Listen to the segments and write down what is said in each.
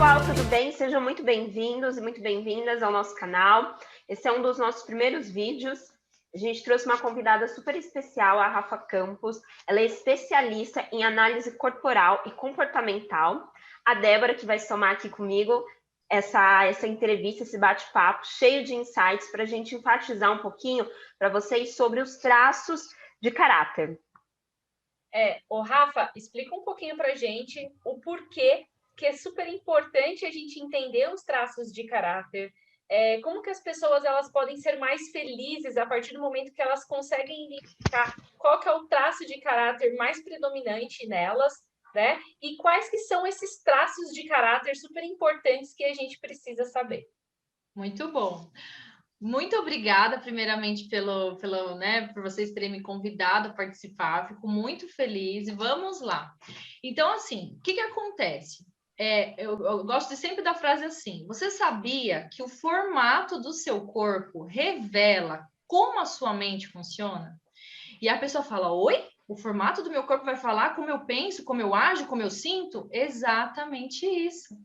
pessoal, tudo bem? Sejam muito bem-vindos e muito bem-vindas ao nosso canal. Esse é um dos nossos primeiros vídeos. A gente trouxe uma convidada super especial, a Rafa Campos. Ela é especialista em análise corporal e comportamental. A Débora, que vai somar aqui comigo essa entrevista, esse bate-papo cheio de insights para a gente enfatizar um pouquinho para vocês sobre os traços de caráter. Rafa, explica um pouquinho para a gente o porquê que é super importante a gente entender os traços de caráter, como que as pessoas elas podem ser mais felizes a partir do momento que elas conseguem identificar qual que é o traço de caráter mais predominante nelas, né? E quais que são esses traços de caráter super importantes que a gente precisa saber. Muito bom. Muito obrigada, primeiramente, por vocês terem me convidado a participar. Fico muito feliz. Vamos lá. Então, assim, o que acontece? Eu gosto de sempre da frase assim: você sabia que o formato do seu corpo revela como a sua mente funciona? E a pessoa fala: oi? O formato do meu corpo vai falar como eu penso, como eu ajo, como eu sinto? Exatamente isso.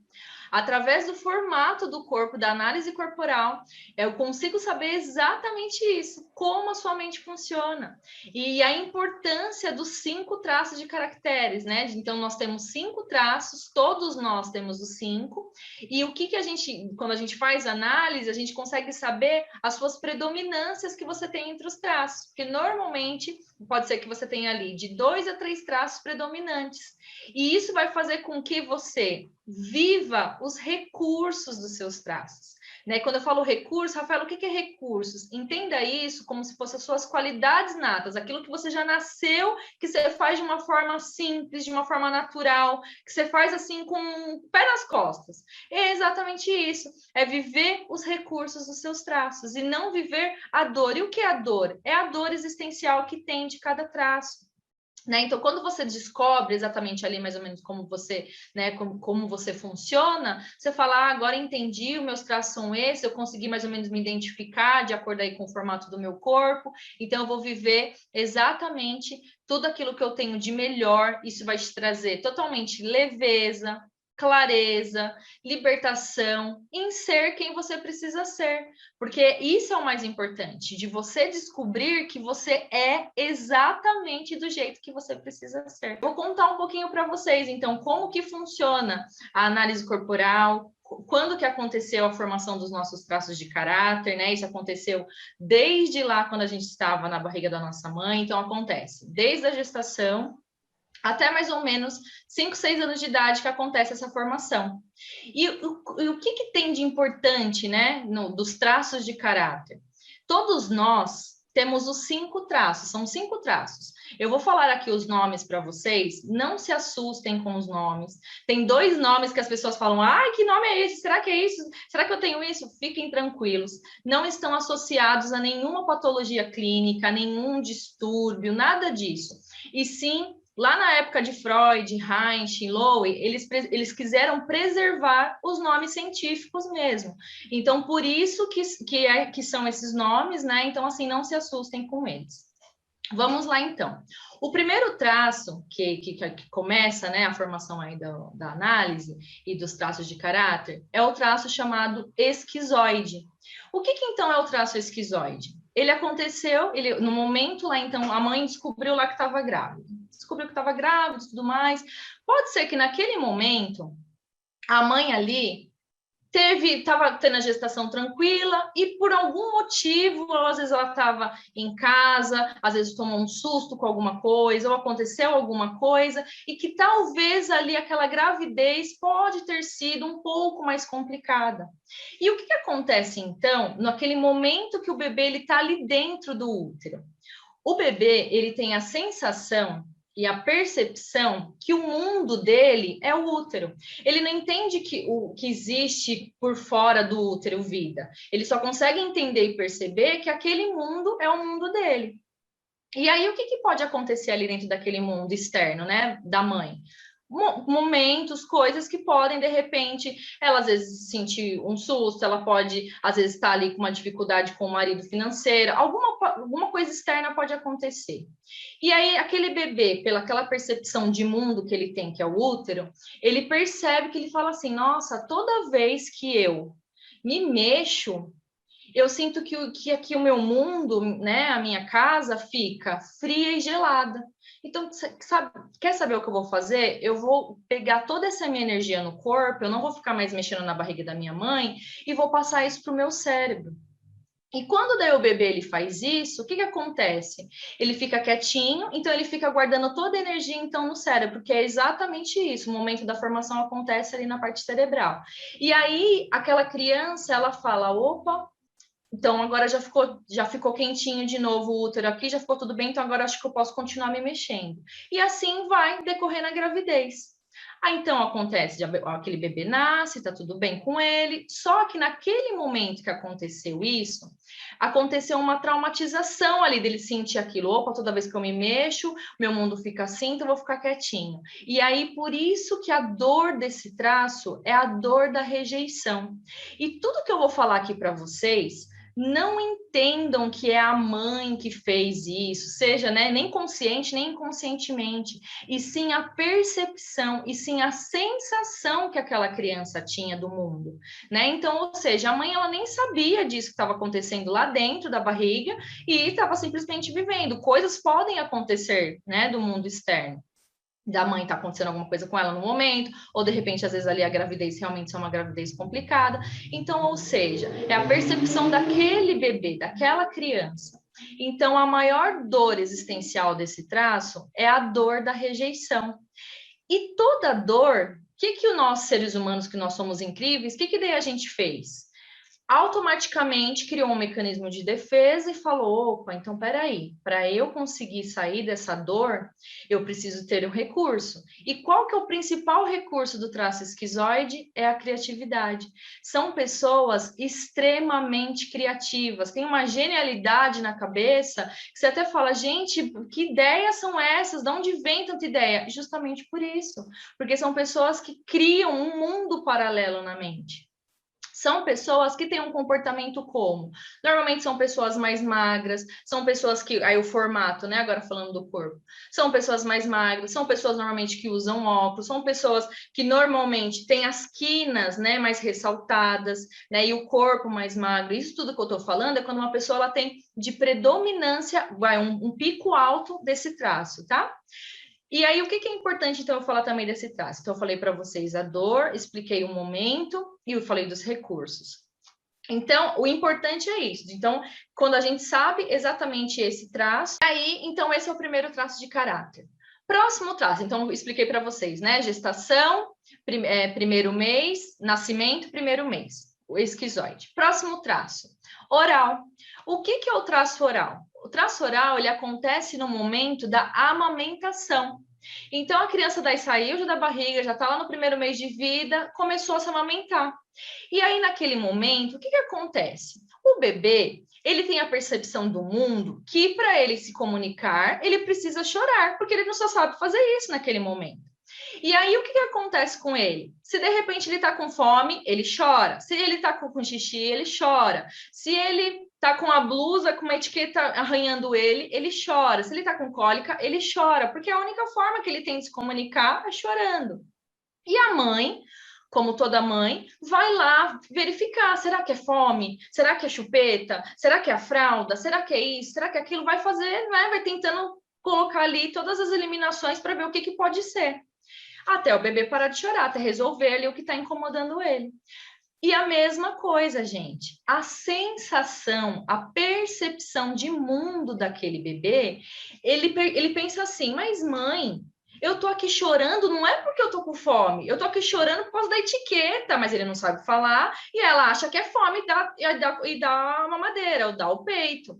Através do formato do corpo, da análise corporal, eu consigo saber exatamente isso, como a sua mente funciona. E a importância dos 5 traços de caracteres, né? Então, nós temos 5 traços, todos nós temos os 5. E o que a gente, quando a gente faz análise, a gente consegue saber as suas predominâncias que você tem entre os traços. Porque, normalmente, pode ser que você tenha ali de 2 a 3 traços predominantes. E isso vai fazer com que você viva os recursos dos seus traços. Né? Quando eu falo recurso, Rafael, o que é recursos? Entenda isso como se fossem as suas qualidades natas, aquilo que você já nasceu, que você faz de uma forma simples, de uma forma natural, que você faz assim com o pé nas costas. É exatamente isso, é viver os recursos dos seus traços e não viver a dor. E o que é a dor? É a dor existencial que tem de cada traço. Né? Então, quando você descobre exatamente ali mais ou menos como você, né, como você funciona, você fala: agora entendi, os meus traços são esses, eu consegui mais ou menos me identificar de acordo aí com o formato do meu corpo, então eu vou viver exatamente tudo aquilo que eu tenho de melhor. Isso vai te trazer totalmente leveza, clareza, libertação em ser quem você precisa ser, porque isso é o mais importante, de você descobrir que você é exatamente do jeito que você precisa ser. Vou contar um pouquinho para vocês, então, como que funciona a análise corporal, quando que aconteceu a formação dos nossos traços de caráter, né? Isso aconteceu desde lá, quando a gente estava na barriga da nossa mãe. Então, acontece desde a gestação até mais ou menos 5, 6 anos de idade que acontece essa formação. E o que tem de importante, né, dos traços de caráter? Todos nós temos os 5 traços, são 5 traços. Eu vou falar aqui os nomes para vocês, não se assustem com os nomes. Tem 2 nomes que as pessoas falam: ai, que nome é esse? Será que é isso? Será que eu tenho isso? Fiquem tranquilos, não estão associados a nenhuma patologia clínica, a nenhum distúrbio, nada disso. E sim, lá na época de Freud, Reich, Lowe, eles quiseram preservar os nomes científicos mesmo. Então, por isso que são esses nomes, né? Então, assim, não se assustem com eles. Vamos lá, então. O primeiro traço que começa, né, a formação aí da análise e dos traços de caráter é o traço chamado esquizoide. O que então é o traço esquizoide? Ele aconteceu, no momento lá, então, a mãe descobriu lá que estava grávida. Descobriu que estava grávida e tudo mais. Pode ser que naquele momento a mãe ali estava tendo a gestação tranquila e por algum motivo, ou às vezes ela estava em casa, às vezes tomou um susto com alguma coisa, ou aconteceu alguma coisa, e que talvez ali aquela gravidez pode ter sido um pouco mais complicada. E o que acontece então, naquele momento que o bebê está ali dentro do útero? O bebê, ele tem a sensação e a percepção que o mundo dele é o útero. Ele não entende que o que existe por fora do útero vida. Ele só consegue entender e perceber que aquele mundo é o mundo dele. E aí, o que pode acontecer ali dentro daquele mundo externo, né, da mãe? momentos, coisas que podem, de repente, ela às vezes sentir um susto, ela pode, às vezes, estar ali com uma dificuldade com o marido financeiro, alguma coisa externa pode acontecer. E aí, aquele bebê, pela aquela percepção de mundo que ele tem, que é o útero, ele percebe que ele fala assim, nossa, toda vez que eu me mexo, eu sinto que aqui o meu mundo, né, a minha casa fica fria e gelada. Então, quer saber o que eu vou fazer? Eu vou pegar toda essa minha energia no corpo, eu não vou ficar mais mexendo na barriga da minha mãe e vou passar isso para o meu cérebro. E quando daí o bebê ele faz isso, o que acontece? Ele fica quietinho, então ele fica guardando toda a energia então no cérebro, porque é exatamente isso, o momento da formação acontece ali na parte cerebral. E aí aquela criança, ela fala, opa, então agora já ficou quentinho de novo o útero aqui, já ficou tudo bem, então agora acho que eu posso continuar me mexendo. E assim vai decorrer na gravidez. Aí então acontece, aquele bebê nasce, tá tudo bem com ele, só que naquele momento que aconteceu isso, aconteceu uma traumatização ali dele sentir aquilo, opa, toda vez que eu me mexo, meu mundo fica assim, então eu vou ficar quietinho. E aí por isso que a dor desse traço é a dor da rejeição. E tudo que eu vou falar aqui para vocês, não entendam que é a mãe que fez isso, seja, né, nem consciente, nem inconscientemente, e sim a percepção, e sim a sensação que aquela criança tinha do mundo, né? Então, ou seja, a mãe ela nem sabia disso que estava acontecendo lá dentro da barriga e estava simplesmente vivendo. Coisas podem acontecer, né, do mundo externo. Da mãe tá acontecendo alguma coisa com ela no momento, ou de repente, às vezes, ali a gravidez realmente é uma gravidez complicada. Então, ou seja, é a percepção daquele bebê, daquela criança. Então, a maior dor existencial desse traço é a dor da rejeição. E toda dor, o que nós, seres humanos, que nós somos incríveis, o que daí a gente fez? Automaticamente criou um mecanismo de defesa e falou, opa, então peraí, para eu conseguir sair dessa dor, eu preciso ter um recurso. E qual que é o principal recurso do traço esquizoide? É a criatividade. São pessoas extremamente criativas, têm uma genialidade na cabeça, que você até fala, gente, que ideias são essas? De onde vem tanta ideia? Justamente por isso, porque são pessoas que criam um mundo paralelo na mente. São pessoas que têm um comportamento como? Normalmente são pessoas mais magras, são pessoas que... Aí o formato, né? Agora falando do corpo. São pessoas mais magras, são pessoas normalmente que usam óculos, são pessoas que normalmente têm as quinas, né, mais ressaltadas, né? E o corpo mais magro. Isso tudo que eu tô falando é quando uma pessoa ela tem de predominância, um pico alto desse traço, tá? E aí, o que é importante, então, eu falar também desse traço? Então, eu falei para vocês a dor, expliquei o momento e eu falei dos recursos. Então, o importante é isso. Então, quando a gente sabe exatamente esse traço, aí, então, esse é o primeiro traço de caráter. Próximo traço, então, eu expliquei para vocês, né? Gestação, primeiro mês, nascimento, primeiro mês, o esquizoide. Próximo traço, oral. O que é o traço oral? O traço oral, ele acontece no momento da amamentação. Então, a criança daí saiu da barriga, já está lá no primeiro mês de vida, começou a se amamentar. E aí, naquele momento, o que acontece? O bebê, ele tem a percepção do mundo que, para ele se comunicar, ele precisa chorar, porque ele não só sabe fazer isso naquele momento. E aí, o que acontece com ele? Se, de repente, ele está com fome, ele chora. Se ele está com xixi, ele chora. Se ele tá com a blusa, com uma etiqueta arranhando ele, ele chora. Se ele tá com cólica, ele chora, porque a única forma que ele tem de se comunicar é chorando. E a mãe, como toda mãe, vai lá verificar, será que é fome? Será que é chupeta? Será que é a fralda? Será que é isso? Será que é aquilo? Vai fazer, né? Vai tentando colocar ali todas as eliminações para ver o que pode ser. Até o bebê parar de chorar, até resolver ali o que está incomodando ele. E a mesma coisa, gente, a sensação, a percepção de mundo daquele bebê, ele pensa assim, mas mãe, eu tô aqui chorando, não é porque eu tô com fome, eu tô aqui chorando por causa da etiqueta, mas ele não sabe falar, e ela acha que é fome e dá uma mamadeira, ou dá o peito.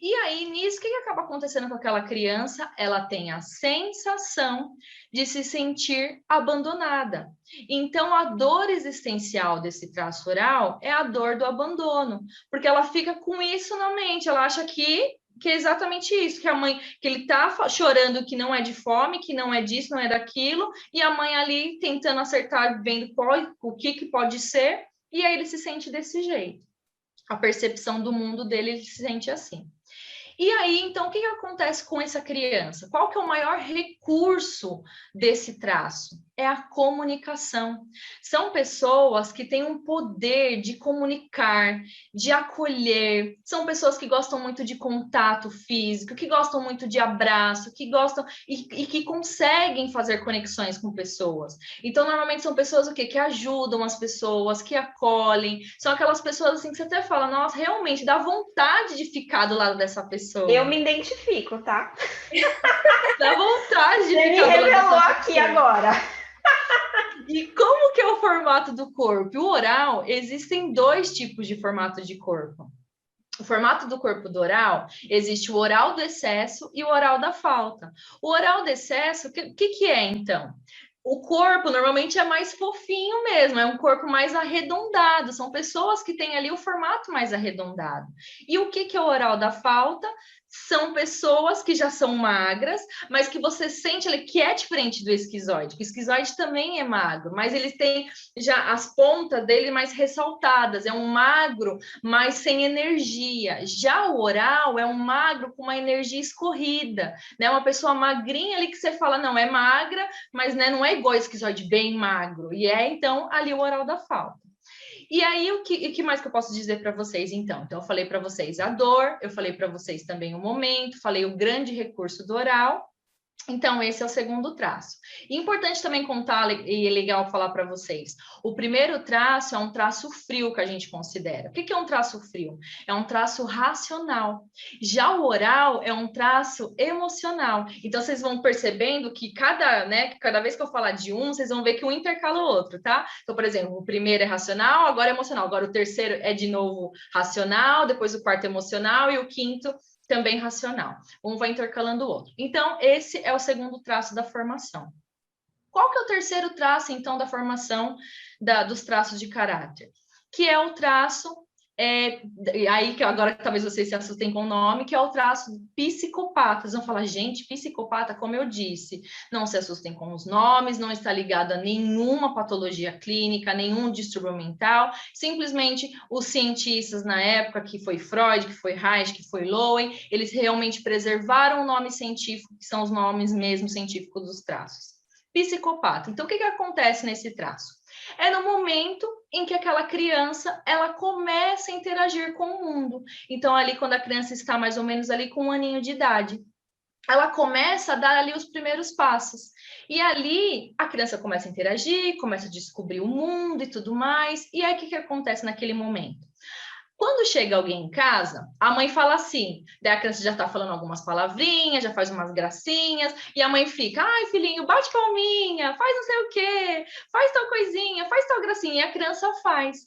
E aí, nisso, o que acaba acontecendo com aquela criança? Ela tem a sensação de se sentir abandonada. Então, a dor existencial desse traço oral é a dor do abandono, porque ela fica com isso na mente, ela acha que que é exatamente isso, que a mãe, que ele tá chorando que não é de fome, que não é disso, não é daquilo, e a mãe ali tentando acertar, vendo o que pode ser, e aí ele se sente desse jeito. A percepção do mundo dele, ele se sente assim. E aí, então, o que acontece com essa criança? Qual que é o maior recurso desse traço? É a comunicação. São pessoas que têm um poder de comunicar, de acolher. São pessoas que gostam muito de contato físico, que gostam muito de abraço, que gostam e que conseguem fazer conexões com pessoas. Então, normalmente são pessoas o quê? Que ajudam as pessoas, que acolhem. São aquelas pessoas assim que você até fala, nossa, realmente dá vontade de ficar do lado dessa pessoa. Eu me identifico, tá? Dá vontade de Você ficar me do lado dessa revelou aqui pessoa. agora. E como que é o formato do corpo? O oral, existem 2 tipos de formato de corpo. O formato do corpo do oral, existe o oral do excesso e o oral da falta. O oral do excesso, o que é, então? O corpo normalmente é mais fofinho mesmo, é um corpo mais arredondado, são pessoas que têm ali o formato mais arredondado. E o que é o oral da falta? São pessoas que já são magras, mas que você sente ali que é diferente do esquizoide. O esquizoide também é magro, mas ele tem já as pontas dele mais ressaltadas, é um magro, mas sem energia. Já o oral é um magro com uma energia escorrida, né? Uma pessoa magrinha ali que você fala, não, é magra, mas né, não é igual esquizoide bem magro. E é, então, ali o oral da falta. E aí, o que mais que eu posso dizer para vocês, então? Então, eu falei para vocês a dor, eu falei para vocês também o momento, falei o grande recurso do oral. Então, esse é o segundo traço. E importante também contar, e é legal falar para vocês, o primeiro traço é um traço frio que a gente considera. O que é um traço frio? É um traço racional. Já o oral é um traço emocional. Então, vocês vão percebendo que cada vez que eu falar de um, vocês vão ver que um intercala o outro, tá? Então, por exemplo, o primeiro é racional, agora é emocional. Agora o terceiro é de novo racional, depois o quarto é emocional e o quinto também racional. Um vai intercalando o outro. Então, esse é o segundo traço da formação. Qual que é o terceiro traço, então, da formação dos traços de caráter? Que é o traço, aí que agora talvez vocês se assustem com o nome, que é o traço psicopata. Vocês vão falar, gente, psicopata, como eu disse, não se assustem com os nomes, não está ligado a nenhuma patologia clínica, nenhum distúrbio mental, simplesmente os cientistas na época, que foi Freud, que foi Reich, que foi Lowen, eles realmente preservaram o nome científico, que são os nomes mesmo científicos dos traços. Psicopata. Então, o que acontece nesse traço? É no momento em que aquela criança, ela começa a interagir com o mundo. Então, ali, quando a criança está mais ou menos ali com 1 aninho de idade, ela começa a dar ali os primeiros passos. E ali, a criança começa a interagir, começa a descobrir o mundo e tudo mais. E aí, o que acontece naquele momento? Quando chega alguém em casa, a mãe fala assim, daí a criança já tá falando algumas palavrinhas, já faz umas gracinhas, e a mãe fica, ai, filhinho, bate palminha, faz não sei o quê, faz tal coisinha, faz tal gracinha, e a criança faz.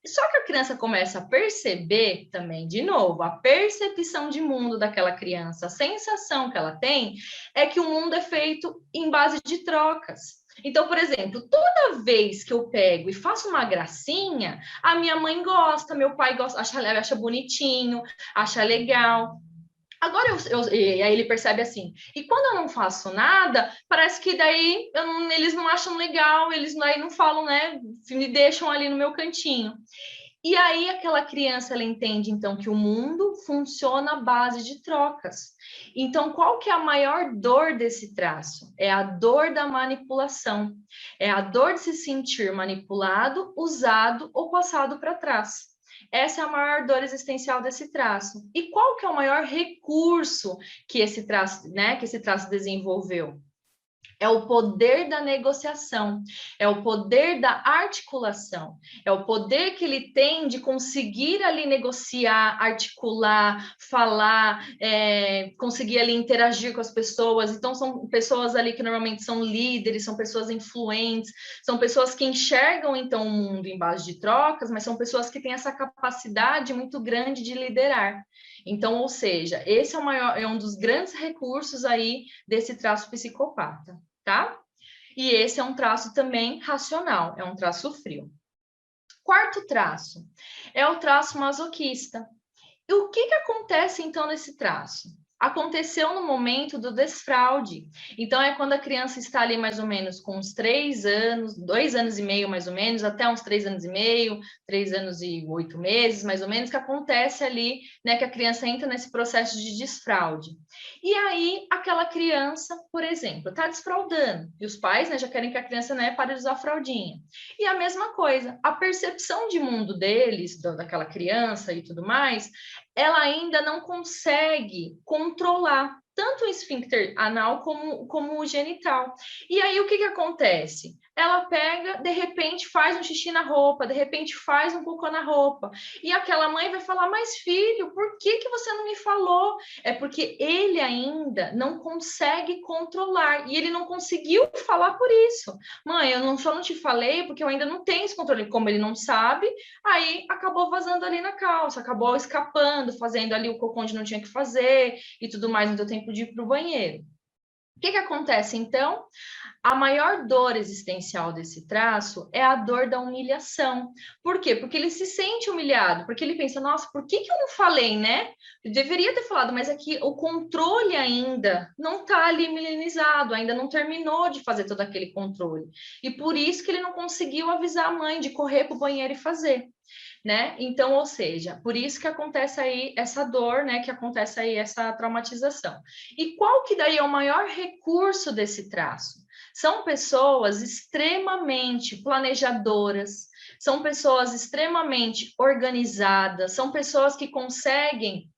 Só que a criança começa a perceber também, de novo, a percepção de mundo daquela criança, a sensação que ela tem é que o mundo é feito em base de trocas. Então, por exemplo, toda vez que eu pego e faço uma gracinha, a minha mãe gosta, meu pai gosta, acha bonitinho, acha legal. Agora, e aí ele percebe assim, e quando eu não faço nada, parece que daí eles não acham legal, eles aí não falam, né, me deixam ali no meu cantinho. E aí aquela criança, ela entende, então, que o mundo funciona à base de trocas. Então, qual que é a maior dor desse traço? É a dor da manipulação. É a dor de se sentir manipulado, usado ou passado para trás. Essa é a maior dor existencial desse traço. E qual que é o maior recurso que esse traço desenvolveu? É o poder da negociação, é o poder da articulação, é o poder que ele tem de conseguir ali negociar, articular, falar, conseguir ali interagir com as pessoas. Então, são pessoas ali que normalmente são líderes, são pessoas influentes, são pessoas que enxergam, então, o mundo em base de trocas, mas são pessoas que têm essa capacidade muito grande de liderar. Então, ou seja, esse é um dos grandes recursos aí desse traço psicopata. Tá? E esse é um traço também racional, é um traço frio. Quarto traço é o traço masoquista. E o que acontece, então, nesse traço? Aconteceu no momento do desfraude. Então, é quando a criança está ali mais ou menos com uns 3 anos, 2 anos e meio mais ou menos, até uns 3 anos e meio, 3 anos e 8 meses mais ou menos, que acontece ali, né, que a criança entra nesse processo de desfraude. E aí, aquela criança, por exemplo, está desfraudando, e os pais, né, já querem que a criança, né, pare de usar fraldinha. E a mesma coisa, a percepção de mundo deles, daquela criança e tudo mais, ela ainda não consegue controlar tanto o esfíncter anal como o genital. E aí, o que acontece? Ela pega, de repente, faz um xixi na roupa, de repente faz um cocô na roupa. E aquela mãe vai falar, mas filho, por que você não me falou? É porque ele ainda não consegue controlar. E ele não conseguiu falar por isso. Mãe, só não te falei porque eu ainda não tenho esse controle. Como ele não sabe, aí acabou vazando ali na calça, acabou escapando, fazendo ali o cocô onde não tinha que fazer e tudo mais, não deu tempo de ir para o banheiro. O que acontece, então? A maior dor existencial desse traço é a dor da humilhação. Por quê? Porque ele se sente humilhado, porque ele pensa, nossa, por que eu não falei, né? Eu deveria ter falado, mas é que o controle ainda não está ali milenizado, ainda não terminou de fazer todo aquele controle. E por isso que ele não conseguiu avisar a mãe de correr para o banheiro e fazer. Né? Então, ou seja, por isso que acontece aí essa dor, né? Que acontece aí essa traumatização. E qual que daí é o maior recurso desse traço? São pessoas extremamente planejadoras, são pessoas extremamente organizadas, são pessoas que seguem,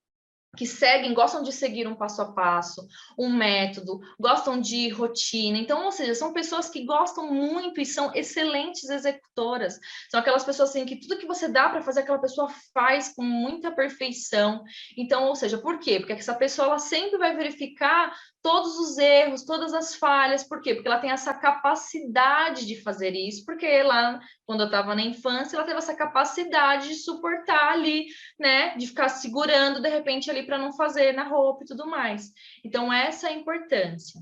gostam de seguir um passo a passo, um método, gostam de rotina. Então, ou seja, são pessoas que gostam muito e são excelentes executoras. São aquelas pessoas assim que tudo que você dá para fazer, aquela pessoa faz com muita perfeição. Então, ou seja, por quê? Porque essa pessoa ela sempre vai verificar todos os erros, todas as falhas. Por quê? Porque ela tem essa capacidade de fazer isso, porque lá, quando eu estava na infância, ela teve essa capacidade de suportar ali, né? De ficar segurando, de repente, ali para não fazer na roupa e tudo mais. Então, essa é a importância.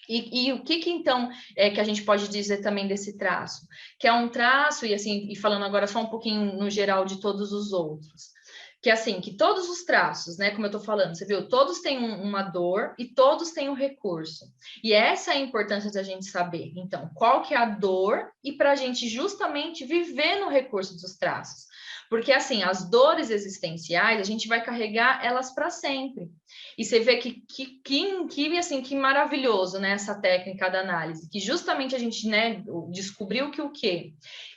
E o que então é que a gente pode dizer também desse traço? Que é um traço, e assim, e falando agora só um pouquinho no geral de todos os outros, que assim, que todos os traços, né, como eu tô falando, você viu, todos têm uma dor e todos têm um recurso. E essa é a importância da gente saber, então, qual que é a dor e para a gente justamente viver no recurso dos traços. Porque, assim, as dores existenciais, a gente vai carregar elas para sempre. E você vê que maravilhoso, né, essa técnica da análise, que justamente a gente, né, descobriu que o quê?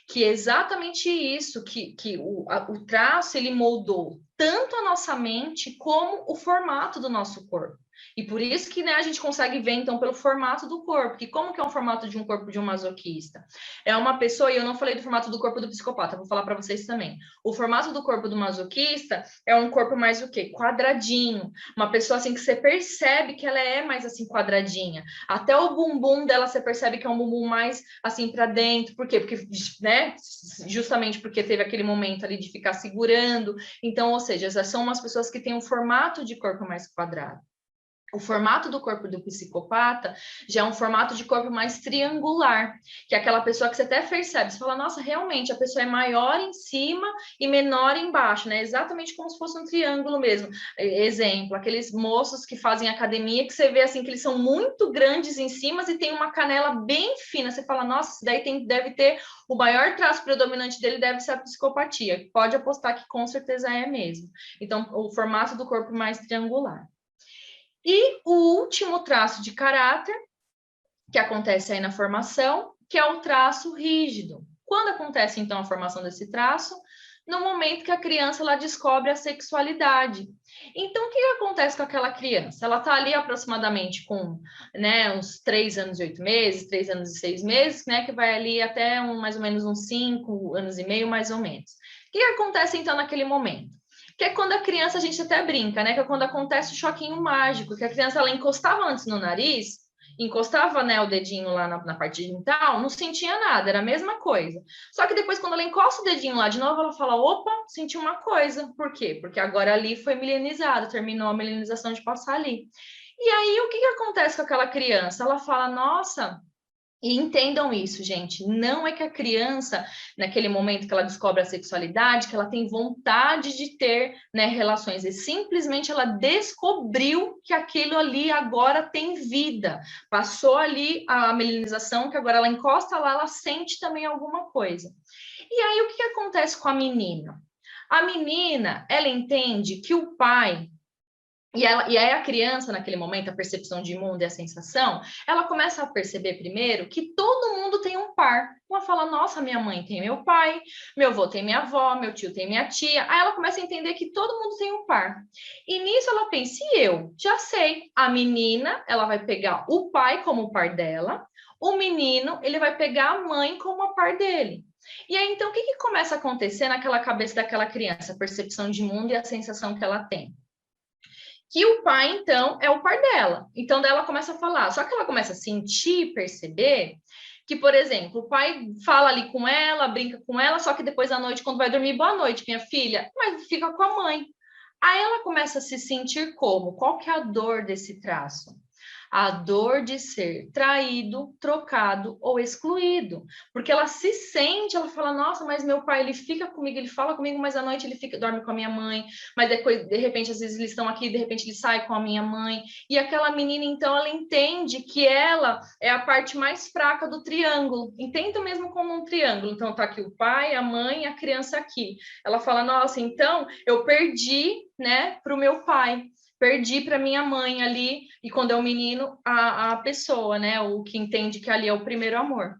Que é exatamente isso, que o traço, ele moldou tanto a nossa mente como o formato do nosso corpo. E por isso que, né, a gente consegue ver, então, pelo formato do corpo. Que como que é o formato de um corpo de um masoquista? É uma pessoa, e eu não falei do formato do corpo do psicopata, vou falar para vocês também. O formato do corpo do masoquista é um corpo mais o quê? Quadradinho. Uma pessoa, assim, que você percebe que ela é mais, assim, quadradinha. Até o bumbum dela, você percebe que é um bumbum mais, assim, para dentro. Por quê? Porque, né, justamente porque teve aquele momento ali de ficar segurando. Então, ou seja, essas são umas pessoas que têm um formato de corpo mais quadrado. O formato do corpo do psicopata já é um formato de corpo mais triangular, que é aquela pessoa que você até percebe, você fala, nossa, realmente, a pessoa é maior em cima e menor embaixo, né? Exatamente como se fosse um triângulo mesmo. Exemplo, aqueles moços que fazem academia, que você vê assim, que eles são muito grandes em cima e tem uma canela bem fina. Você fala, nossa, isso daí deve ter, o maior traço predominante dele deve ser a psicopatia. Pode apostar que com certeza é mesmo. Então, o formato do corpo mais triangular. E o último traço de caráter, que acontece aí na formação, que é o traço rígido. Quando acontece, então, a formação desse traço? No momento que a criança ela descobre a sexualidade. Então, o que acontece com aquela criança? Ela está ali aproximadamente com, né, uns 3 anos e 8 meses, 3 anos e 6 meses, né, que vai ali até mais ou menos uns 5 anos e meio, mais ou menos. O que acontece, então, naquele momento? Que é quando a criança, a gente até brinca, né? Que é quando acontece o choquinho mágico, que a criança ela encostava antes no nariz, encostava, né, o dedinho lá na parte genital, não sentia nada, era a mesma coisa. Só que depois, quando ela encosta o dedinho lá de novo, ela fala, opa, senti uma coisa. Por quê? Porque agora ali foi milenizado, terminou a milenização de passar ali. E aí, o que acontece com aquela criança? Ela fala, nossa, E entendam isso, gente. Não é que a criança, naquele momento que ela descobre a sexualidade, que ela tem vontade de ter, né, relações. E simplesmente ela descobriu que aquilo ali agora tem vida. Passou ali a melinização, que agora ela encosta lá, ela sente também alguma coisa. E aí, o que acontece com a menina? A menina, ela entende que o pai... E aí a criança, naquele momento, a percepção de mundo e a sensação, ela começa a perceber primeiro que todo mundo tem um par. Ela fala, nossa, minha mãe tem meu pai, meu avô tem minha avó, meu tio tem minha tia. Aí ela começa a entender que todo mundo tem um par. E nisso ela pensa, e eu? Já sei, a menina, ela vai pegar o pai como o par dela, o menino, ele vai pegar a mãe como a par dele. E aí, então, o que começa a acontecer naquela cabeça daquela criança? A percepção de mundo e a sensação que ela tem. Que o pai, então, é o par dela. Então, daí ela começa a falar. Só que ela começa a sentir, perceber que, por exemplo, o pai fala ali com ela, brinca com ela, só que depois à noite, quando vai dormir, boa noite, minha filha, mas fica com a mãe. Aí ela começa a se sentir como? Qual que é a dor desse traço? A dor de ser traído, trocado ou excluído. Porque ela se sente, ela fala, nossa, mas meu pai, ele fica comigo, ele fala comigo, mas à noite ele fica, dorme com a minha mãe, mas depois, de repente, às vezes eles estão aqui, de repente ele sai com a minha mãe. E aquela menina, então, ela entende que ela é a parte mais fraca do triângulo. Entenda mesmo como um triângulo. Então, tá aqui o pai, a mãe, a criança aqui. Ela fala, nossa, então, eu perdi, né, para o meu pai. Perdi para minha mãe ali, e quando é um menino, a pessoa, né? O que entende que ali é o primeiro amor.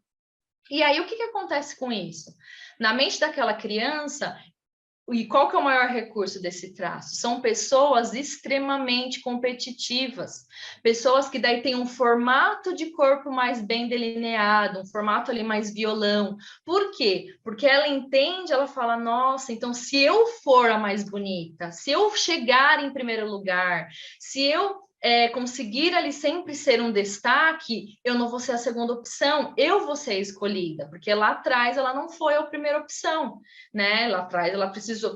E aí, o que acontece com isso? Na mente daquela criança, e qual que é o maior recurso desse traço? São pessoas extremamente competitivas, pessoas que daí têm um formato de corpo mais bem delineado, um formato ali mais violão. Por quê? Porque ela entende, ela fala, nossa, então se eu for a mais bonita, se eu chegar em primeiro lugar, se eu conseguir ali sempre ser um destaque, eu não vou ser a segunda opção, eu vou ser a escolhida, porque lá atrás ela não foi a primeira opção, né? Lá atrás ela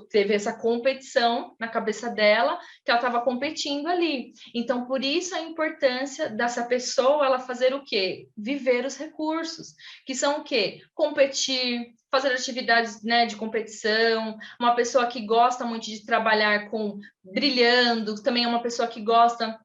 teve essa competição na cabeça dela, que ela estava competindo ali. Então, por isso a importância dessa pessoa, ela fazer o quê? Viver os recursos, que são o quê? Competir, fazer atividades, né, de competição, uma pessoa que gosta muito de trabalhar com brilhando, também é uma pessoa que gosta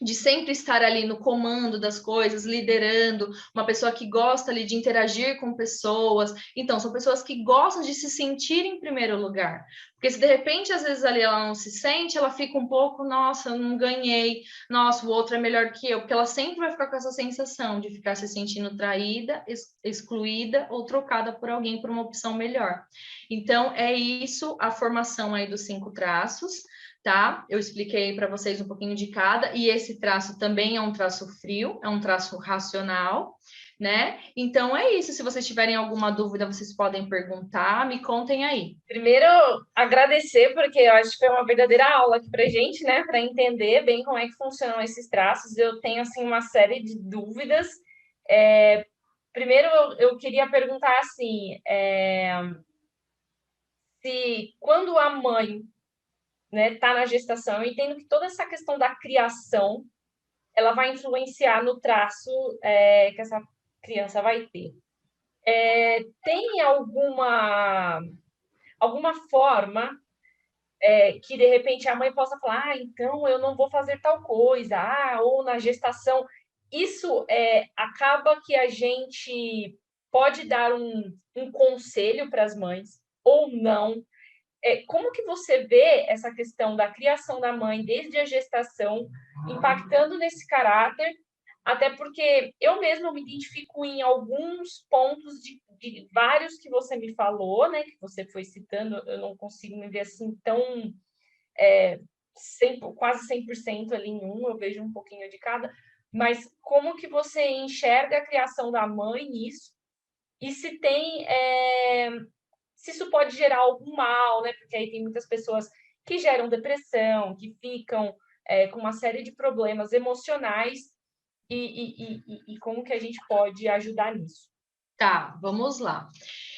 de sempre estar ali no comando das coisas, liderando, uma pessoa que gosta ali de interagir com pessoas. Então, são pessoas que gostam de se sentir em primeiro lugar. Porque se de repente, às vezes ali ela não se sente, ela fica um pouco, nossa, eu não ganhei, nossa, o outro é melhor que eu, porque ela sempre vai ficar com essa sensação de ficar se sentindo traída, excluída ou trocada por alguém por uma opção melhor. Então, é isso a formação aí dos 5 traços. Tá? Eu expliquei para vocês um pouquinho de cada, e esse traço também é um traço frio, é um traço racional, né? Então é isso. Se vocês tiverem alguma dúvida, vocês podem perguntar, me contem aí. Primeiro, agradecer, porque eu acho que foi uma verdadeira aula aqui para gente, né? Para entender bem como é que funcionam esses traços. Eu tenho, assim, uma série de dúvidas. Primeiro, eu queria perguntar, assim, se quando a mãe, né, tá na gestação, eu entendo que toda essa questão da criação, ela vai influenciar no traço que essa criança vai ter. Tem alguma forma que, de repente, a mãe possa falar, então eu não vou fazer tal coisa, ou na gestação. Isso acaba que a gente pode dar um conselho para as mães, ou não. Como que você vê essa questão da criação da mãe desde a gestação impactando nesse caráter? Até porque eu mesma me identifico em alguns pontos de vários que você me falou, né? Que você foi citando, eu não consigo me ver assim tão quase 100% ali em um, eu vejo um pouquinho de cada. Mas como que você enxerga a criação da mãe nisso? E se tem se isso pode gerar algum mal, né? Porque aí tem muitas pessoas que geram depressão, que ficam com uma série de problemas emocionais, e como que a gente pode ajudar nisso? Tá, vamos lá.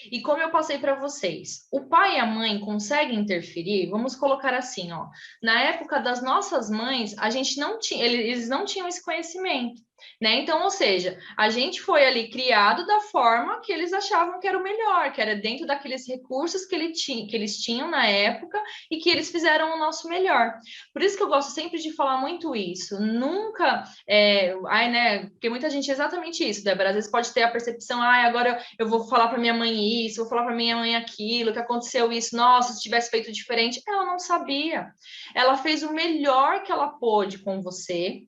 E como eu passei para vocês, o pai e a mãe conseguem interferir? Vamos colocar assim, ó. Na época das nossas mães, a gente não tinha, eles não tinham esse conhecimento. né? Então, ou seja, a gente foi ali criado da forma que eles achavam que era o melhor, que era dentro daqueles recursos que eles tinham na época e que eles fizeram o nosso melhor. Por isso que eu gosto sempre de falar muito isso. Nunca, né? Porque muita gente é exatamente isso, Débora. Às vezes pode ter a percepção, agora eu vou falar para minha mãe isso, vou falar para minha mãe aquilo, que aconteceu isso, nossa, se tivesse feito diferente. Ela não sabia. Ela fez o melhor que ela pôde com você,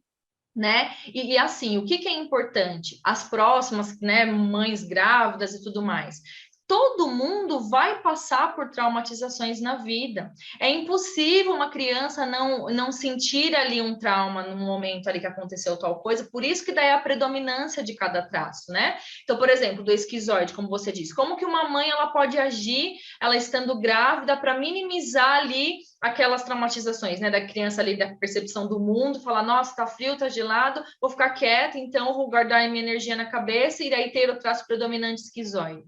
né? E assim, o que é importante? As próximas, né, mães grávidas e tudo mais. Todo mundo vai passar por traumatizações na vida. É impossível uma criança não sentir ali um trauma no momento ali que aconteceu tal coisa, por isso que daí a predominância de cada traço, né? Então, por exemplo, do esquizoide, como você disse, como que uma mãe ela pode agir, ela estando grávida, para minimizar ali aquelas traumatizações, né, da criança ali, da percepção do mundo, falar, nossa, tá frio, tá gelado, vou ficar quieta, então vou guardar minha energia na cabeça e daí ter o traço predominante esquizoide.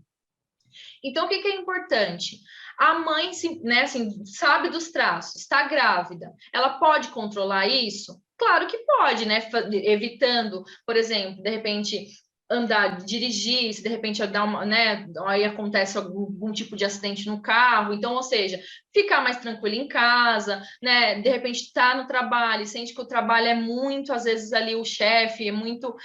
Então, o que é importante? A mãe, né, assim, sabe dos traços, está grávida, ela pode controlar isso? Claro que pode, né, evitando, por exemplo, de repente, andar, dirigir, se de repente dar uma, né, aí acontece algum tipo de acidente no carro, então, ou seja, ficar mais tranquilo em casa, né, de repente estar no trabalho, sente que o trabalho é muito, às vezes ali o chefe é muito,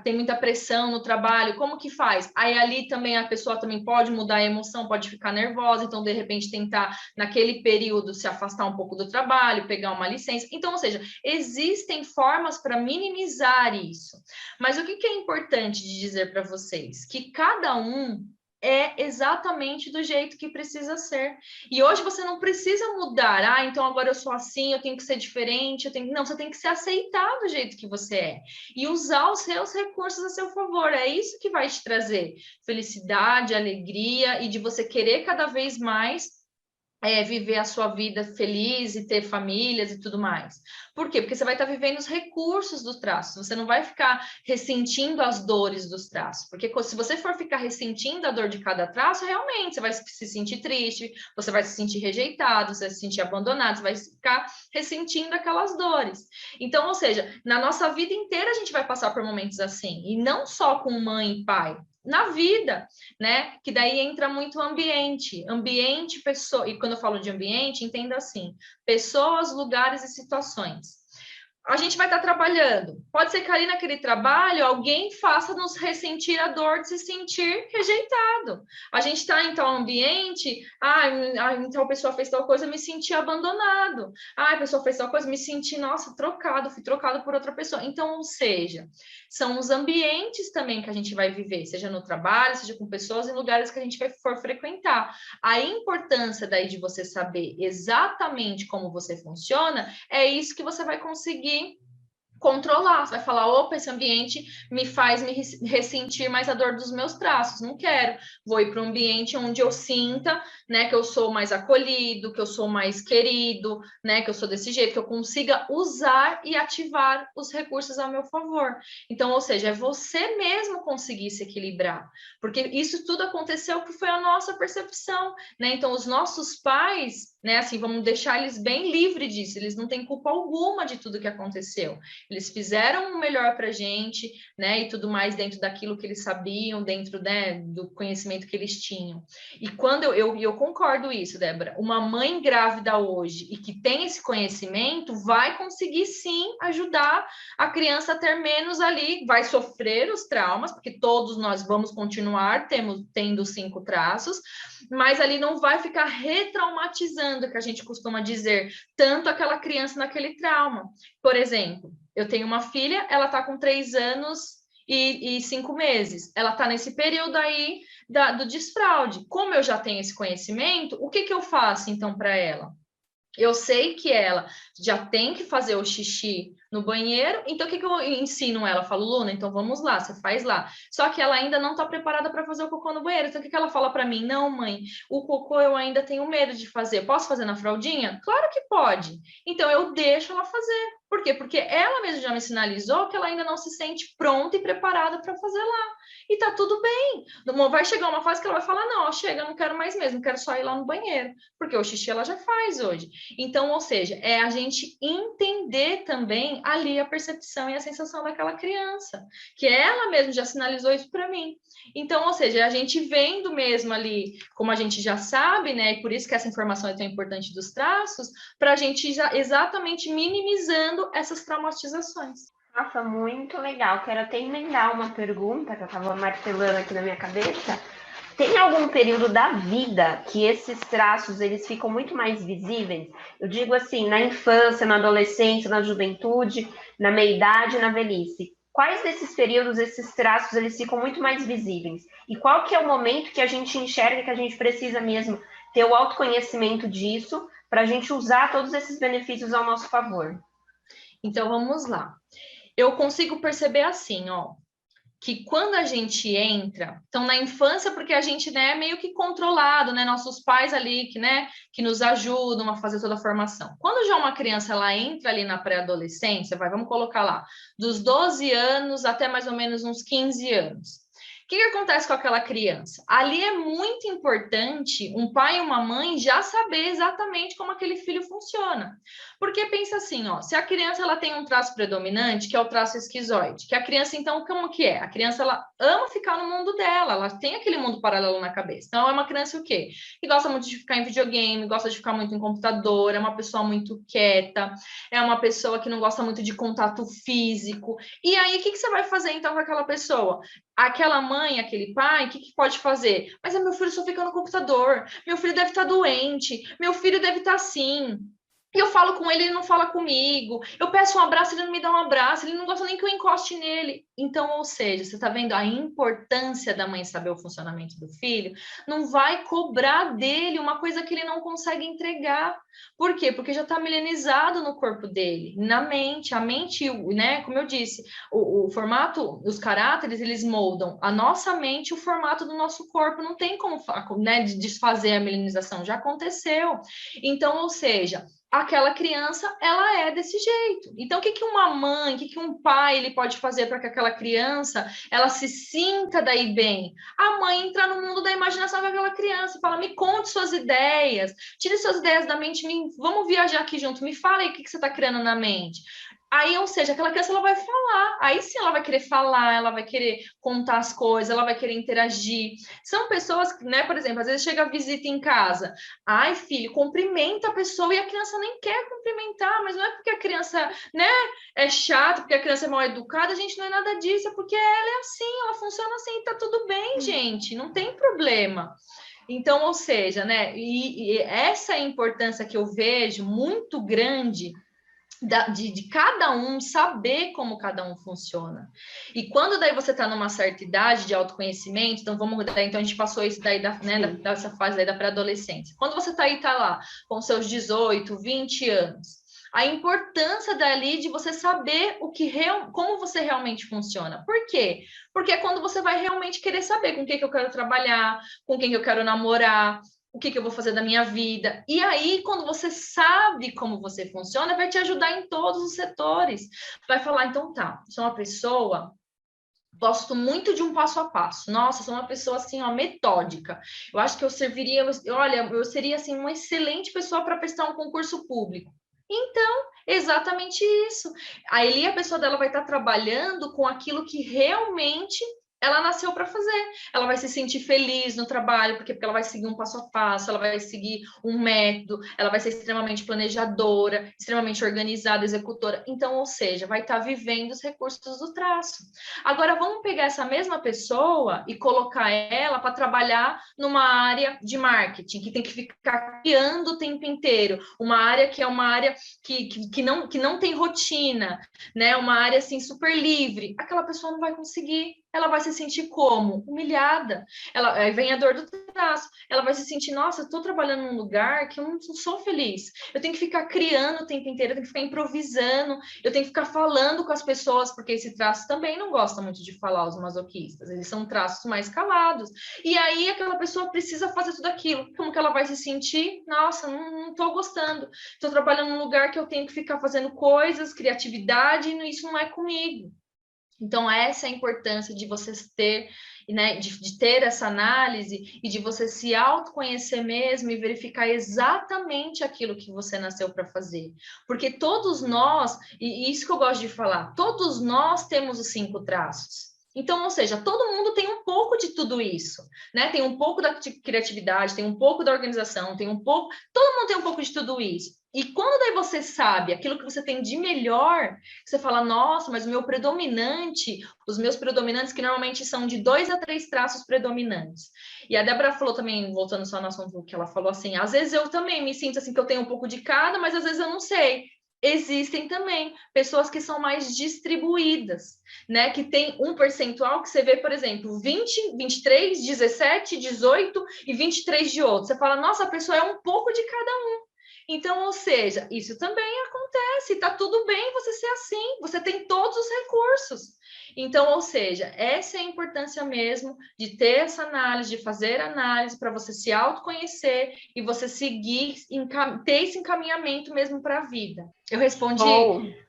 tem muita pressão no trabalho, como que faz? Aí ali também a pessoa também pode mudar a emoção, pode ficar nervosa, então de repente tentar naquele período se afastar um pouco do trabalho, pegar uma licença, então, ou seja, existem formas para minimizar isso, mas o que é importante de dizer para vocês? Que cada um é exatamente do jeito que precisa ser. E hoje você não precisa mudar. Então agora eu sou assim, eu tenho que ser diferente, Não, você tem que se aceitar do jeito que você é. E usar os seus recursos a seu favor. É isso que vai te trazer felicidade, alegria e de você querer cada vez mais viver a sua vida feliz e ter famílias e tudo mais. Por quê? Porque você vai estar vivendo os recursos dos traços, você não vai ficar ressentindo as dores dos traços, porque se você for ficar ressentindo a dor de cada traço, realmente você vai se sentir triste, você vai se sentir rejeitado, você vai se sentir abandonado, você vai ficar ressentindo aquelas dores. Então, ou seja, na nossa vida inteira a gente vai passar por momentos assim, e não só com mãe e pai, na vida, né? Que daí entra muito ambiente, pessoa, e quando eu falo de ambiente, entenda assim, pessoas, lugares e situações. A gente vai estar trabalhando. Pode ser que ali naquele trabalho alguém faça nos ressentir a dor de se sentir rejeitado. A gente está em tal ambiente, então a pessoa fez tal coisa, eu me senti abandonado. A pessoa fez tal coisa, me senti, nossa, fui trocado por outra pessoa. Então, ou seja, são os ambientes também que a gente vai viver, seja no trabalho, seja com pessoas em lugares que a gente for frequentar. A importância daí de você saber exatamente como você funciona, é isso que você vai conseguir controlar, você vai falar, opa, esse ambiente me faz me ressentir mais a dor dos meus traços, não quero, vou ir para um ambiente onde eu sinta, né, que eu sou mais acolhido, que eu sou mais querido, né, que eu sou desse jeito, que eu consiga usar e ativar os recursos a meu favor. Então, ou seja, é você mesmo conseguir se equilibrar, porque isso tudo aconteceu que foi a nossa percepção, né, então os nossos pais, né, assim, vamos deixar eles bem livres disso, eles não têm culpa alguma de tudo que aconteceu. Eles fizeram o melhor para a gente, né, e tudo mais dentro daquilo que eles sabiam, dentro, né, do conhecimento que eles tinham. E quando eu concordo isso, Débora, uma mãe grávida hoje e que tem esse conhecimento vai conseguir sim ajudar a criança a ter menos ali, vai sofrer os traumas, porque todos nós vamos continuar tendo 5 traços, mas ali não vai ficar retraumatizando, que a gente costuma dizer, tanto aquela criança naquele trauma. Por exemplo, eu tenho uma filha, ela está com 3 anos e 5 meses. Ela está nesse período aí do desfraude. Como eu já tenho esse conhecimento, o que eu faço então para ela? Eu sei que ela já tem que fazer o xixi no banheiro, então o que eu ensino ela? Eu falo, Luna, então vamos lá, você faz lá. Só que ela ainda não está preparada para fazer o cocô no banheiro, então o que ela fala para mim? Não, mãe, o cocô eu ainda tenho medo de fazer, posso fazer na fraldinha? Claro que pode. Então eu deixo ela fazer, Por quê? Porque ela mesma já me sinalizou que ela ainda não se sente pronta e preparada para fazer lá. E tá tudo bem. Vai chegar uma fase que ela vai falar, não, chega, eu não quero mais mesmo, quero só ir lá no banheiro. Porque o xixi ela já faz hoje. Então, ou seja, é a gente entender também ali a percepção e a sensação daquela criança. Que ela mesma já sinalizou isso para mim. Então, ou seja, a gente vendo mesmo ali, como a gente já sabe, né? E por isso que essa informação é tão importante dos traços, para a gente já exatamente minimizando essas traumatizações. Nossa, muito legal. Quero até emendar uma pergunta que eu estava martelando aqui na minha cabeça. Tem algum período da vida que esses traços eles ficam muito mais visíveis? Eu digo assim, na infância, na adolescência, na juventude, na meia-idade, na velhice. Quais desses períodos esses traços eles ficam muito mais visíveis? E qual que é o momento que a gente enxerga que a gente precisa mesmo ter o autoconhecimento disso para a gente usar todos esses benefícios ao nosso favor? Então, vamos lá. Eu consigo perceber assim, ó, que quando a gente entra, então na infância, porque a gente, né, é meio que controlado, né, nossos pais ali que, né, que nos ajudam a fazer toda a formação. Quando já uma criança ela entra ali na pré-adolescência, vamos colocar lá, dos 12 anos até mais ou menos uns 15 anos. O que acontece com aquela criança? Ali é muito importante um pai e uma mãe já saber exatamente como aquele filho funciona. Porque pensa assim, ó, se a criança ela tem um traço predominante, que é o traço esquizoide, que a criança, então, como que é? A criança, ela ama ficar no mundo dela, ela tem aquele mundo paralelo na cabeça. Então, é uma criança o quê? Que gosta muito de ficar em videogame, gosta de ficar muito em computador, é uma pessoa muito quieta, é uma pessoa que não gosta muito de contato físico. E aí, o que você vai fazer, então, com aquela pessoa? Aquela mãe, aquele pai, o que pode fazer? Mas meu filho só fica no computador, meu filho deve estar doente, meu filho deve estar assim. E eu falo com ele, ele não fala comigo. Eu peço um abraço, ele não me dá um abraço, ele não gosta nem que eu encoste nele. Então, ou seja, você está vendo a importância da mãe saber o funcionamento do filho? Não vai cobrar dele uma coisa que ele não consegue entregar. Por quê? Porque já está milenizado no corpo dele, na mente. A mente, né? Como eu disse, o formato, os caráteres, eles moldam a nossa mente, o formato do nosso corpo. Não tem como, né, desfazer a milenização, já aconteceu. Então, ou seja, aquela criança, ela é desse jeito. Então, o que uma mãe, o que um pai ele pode fazer para que aquela criança, ela se sinta daí bem? A mãe entra no mundo da imaginação com aquela criança, fala, me conte suas ideias, tire suas ideias da mente, vamos viajar aqui junto, me fala aí o que você está criando na mente. Aí, ou seja, aquela criança ela vai falar, aí sim ela vai querer falar, ela vai querer contar as coisas, ela vai querer interagir. São pessoas, né, por exemplo, às vezes chega a visita em casa, ai filho, cumprimenta a pessoa e a criança nem quer cumprimentar, mas não é porque a criança, né, é chata, porque a criança é mal educada, gente, não é nada disso, é porque ela é assim, ela funciona assim, tá tudo bem, gente, não tem problema. Então, ou seja, né, e essa é a importância que eu vejo muito grande de cada um saber como cada um funciona. E quando daí você está numa certa idade de autoconhecimento, então então a gente passou isso daí dessa fase daí da pré-adolescência. Quando você tá lá com seus 18, 20 anos, a importância dali de você saber como você realmente funciona. Por quê? Porque é quando você vai realmente querer saber com quem que eu quero trabalhar, com quem que eu quero namorar, o que eu vou fazer da minha vida. E aí, quando você sabe como você funciona, vai te ajudar em todos os setores. Vai falar, então tá, sou uma pessoa, gosto muito de um passo a passo. Nossa, sou uma pessoa assim, ó, metódica. Eu acho que eu seria assim, uma excelente pessoa para prestar um concurso público. Então, exatamente isso. Aí a pessoa dela vai estar trabalhando com aquilo que realmente ela nasceu para fazer. Ela vai se sentir feliz no trabalho, porque ela vai seguir um passo a passo, ela vai seguir um método, ela vai ser extremamente planejadora, extremamente organizada, executora. Então, ou seja, vai estar vivendo os recursos do traço. Agora, vamos pegar essa mesma pessoa e colocar ela para trabalhar numa área de marketing, que tem que ficar criando o tempo inteiro, uma área que é uma área que não tem rotina, né? Uma área assim super livre. Aquela pessoa não vai conseguir. ela vai se sentir como? Humilhada. Aí vem a dor do traço. Ela vai se sentir, nossa, eu estou trabalhando num lugar que eu não sou feliz. Eu tenho que ficar criando o tempo inteiro, eu tenho que ficar improvisando, eu tenho que ficar falando com as pessoas, porque esse traço também não gosta muito de falar, os masoquistas. Eles são traços mais calados. E aí aquela pessoa precisa fazer tudo aquilo. Como que ela vai se sentir? Nossa, não estou gostando. Estou trabalhando num lugar que eu tenho que ficar fazendo coisas, criatividade, e isso não é comigo. Então, essa é a importância de vocês ter, né, de ter essa análise e de você se autoconhecer mesmo e verificar exatamente aquilo que você nasceu para fazer. Porque todos nós, e isso que eu gosto de falar, todos nós temos os 5 traços. Então, ou seja, todo mundo tem um pouco de tudo isso, né? Tem um pouco da criatividade, tem um pouco da organização, tem um pouco... Todo mundo tem um pouco de tudo isso. E quando daí você sabe aquilo que você tem de melhor, você fala, nossa, mas o meu predominante, os meus predominantes, que normalmente são de 2 a 3 traços predominantes. E a Débora falou também, voltando só no assunto que ela falou assim, às vezes eu também me sinto assim que eu tenho um pouco de cada, mas às vezes eu não sei. Existem também pessoas que são mais distribuídas, né? Que tem um percentual que você vê, por exemplo, 20, 23, 17, 18 e 23 de outro. Você fala, nossa, a pessoa é um pouco de cada um. Então, ou seja, isso também acontece, tá tudo bem você ser assim, você tem todos os recursos. Então, ou seja, essa é a importância mesmo de ter essa análise, de fazer análise para você se autoconhecer e você seguir, ter esse encaminhamento mesmo para a vida. Eu respondi,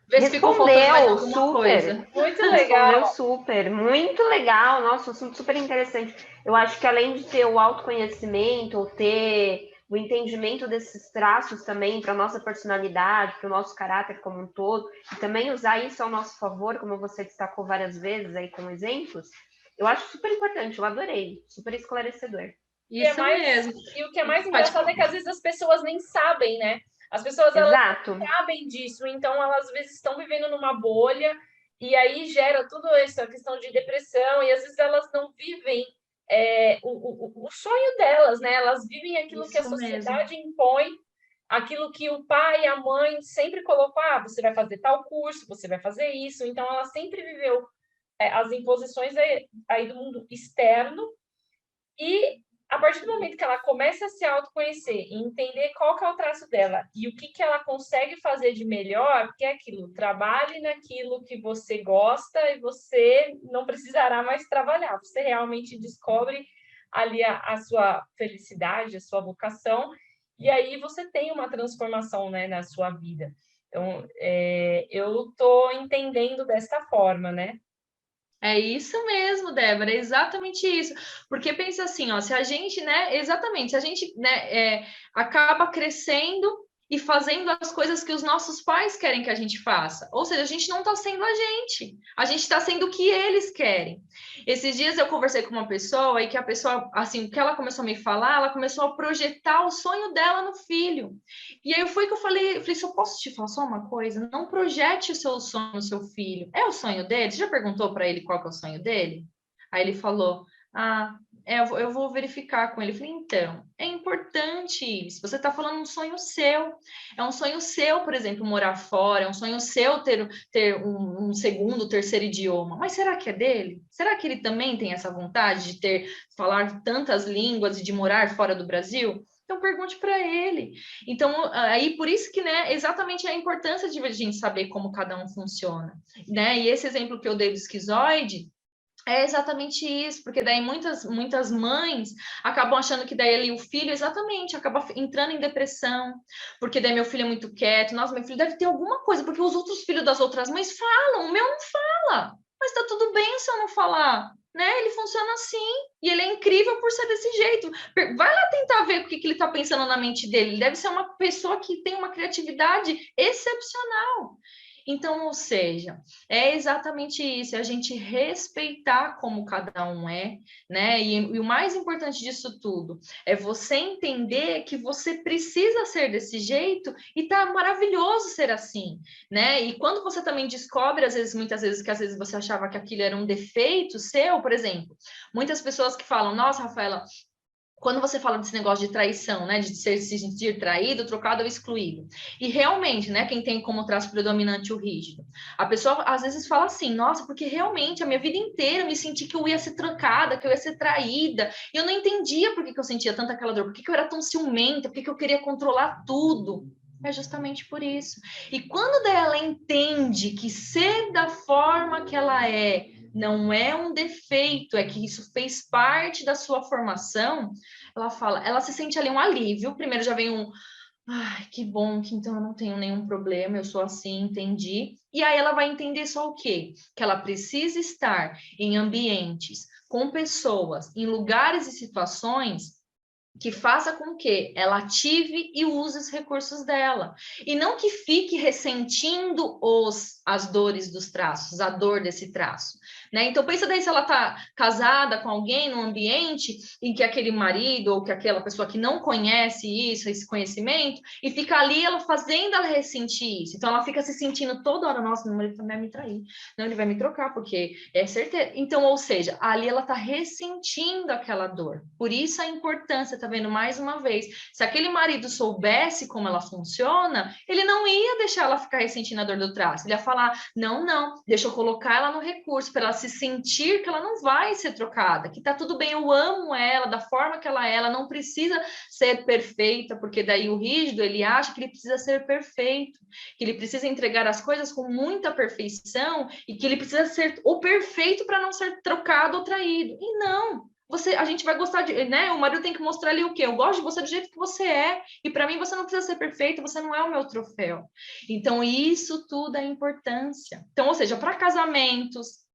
vê se ficou faltando mais alguma super, coisa. Muito legal. Respondeu super, muito legal, nossa, assunto super interessante. Eu acho que além de ter o autoconhecimento, ou ter o entendimento desses traços também para a nossa personalidade, para o nosso caráter como um todo, e também usar isso ao nosso favor, como você destacou várias vezes aí com exemplos, eu acho super importante, eu adorei, super esclarecedor. Isso mesmo. E o que é mais engraçado é que às vezes as pessoas nem sabem, né? As pessoas elas não sabem disso, então elas às vezes estão vivendo numa bolha e aí gera tudo isso, a questão de depressão, e às vezes elas não vivem o sonho delas, né? Elas vivem aquilo isso que a sociedade impõe, aquilo que o pai e a mãe sempre colocou, você vai fazer tal curso, você vai fazer isso, então ela sempre viveu as imposições aí do mundo externo, e a partir do momento que ela começa a se autoconhecer e entender qual que é o traço dela e o que ela consegue fazer de melhor, que é aquilo, trabalhe naquilo que você gosta e você não precisará mais trabalhar. Você realmente descobre ali a sua felicidade, a sua vocação, e aí você tem uma transformação, né, na sua vida. Então, eu estou entendendo desta forma, né? É isso mesmo, Débora, é exatamente isso. Porque pensa assim, ó, se a gente, né, exatamente, se a gente, né, acaba crescendo e fazendo as coisas que os nossos pais querem que a gente faça. Ou seja, a gente não está sendo a gente está sendo o que eles querem. Esses dias eu conversei com uma pessoa e que a pessoa, assim, o que ela começou a me falar, ela começou a projetar o sonho dela no filho. E aí foi que eu falei, se eu posso te falar só uma coisa, não projete o seu sonho no seu filho. É o sonho dele? Você já perguntou para ele qual que é o sonho dele? Aí ele falou, eu vou verificar com ele. Eu falei, então, é importante isso. Você está falando um sonho seu. É um sonho seu, por exemplo, morar fora. É um sonho seu ter um segundo, terceiro idioma. Mas será que é dele? Será que ele também tem essa vontade de falar tantas línguas e de morar fora do Brasil? Então, pergunte para ele. Então, aí, por isso que, né, exatamente a importância de a gente saber como cada um funciona, né? E esse exemplo que eu dei do esquizoide, é exatamente isso, porque daí muitas mães acabam achando que daí ali o filho exatamente acaba entrando em depressão, porque daí meu filho é muito quieto, nossa, meu filho deve ter alguma coisa, porque os outros filhos das outras mães falam, o meu não fala, mas tá tudo bem se eu não falar, né? Ele funciona assim, e ele é incrível por ser desse jeito. Vai lá tentar ver o que ele tá pensando na mente dele, ele deve ser uma pessoa que tem uma criatividade excepcional. Então, ou seja, é exatamente isso, é a gente respeitar como cada um é, né? E o mais importante disso tudo é você entender que você precisa ser desse jeito e tá maravilhoso ser assim, né? E quando você também descobre, muitas vezes, que às vezes você achava que aquilo era um defeito seu, por exemplo, muitas pessoas que falam, nossa, Rafaela, quando você fala desse negócio de traição, né, de se sentir traído, trocado ou excluído, e realmente, né, quem tem como traço predominante o rígido, a pessoa às vezes fala assim, nossa, porque realmente a minha vida inteira eu me senti que eu ia ser trocada, que eu ia ser traída, e eu não entendia por que eu sentia tanta aquela dor, por que eu era tão ciumenta, por que eu queria controlar tudo. É justamente por isso. E quando ela entende que ser da forma que ela é não é um defeito, é que isso fez parte da sua formação, ela fala, ela se sente ali um alívio. Primeiro já vem um, ai, que bom, que então eu não tenho nenhum problema, eu sou assim, entendi. E aí ela vai entender só o quê? Que ela precisa estar em ambientes, com pessoas, em lugares e situações que faça com que ela ative e use os recursos dela. E não que fique ressentindo as dores dos traços, a dor desse traço. Né? Então, pensa daí se ela está casada com alguém num ambiente em que aquele marido ou que aquela pessoa que não conhece isso, esse conhecimento, e fica ali ela fazendo ela ressentir isso. Então, ela fica se sentindo toda hora, nossa, meu marido vai me trair, não, ele vai me trocar, porque é certeza. Então, ou seja, ali ela está ressentindo aquela dor. Por isso a importância, tá vendo? Mais uma vez, se aquele marido soubesse como ela funciona, ele não ia deixar ela ficar ressentindo a dor do traço. Ele ia falar, não, deixa eu colocar ela no recurso para ela se sentir que ela não vai ser trocada, que tá tudo bem, eu amo ela da forma que ela não precisa ser perfeita, porque daí o rígido, ele acha que ele precisa ser perfeito, que ele precisa entregar as coisas com muita perfeição e que ele precisa ser o perfeito para não ser trocado ou traído. E não, a gente vai gostar de, né? O marido tem que mostrar ali o quê? Eu gosto de você do jeito que você é, e para mim você não precisa ser perfeito, você não é o meu troféu. Então, isso tudo é importância. Então, ou seja, para casamentos,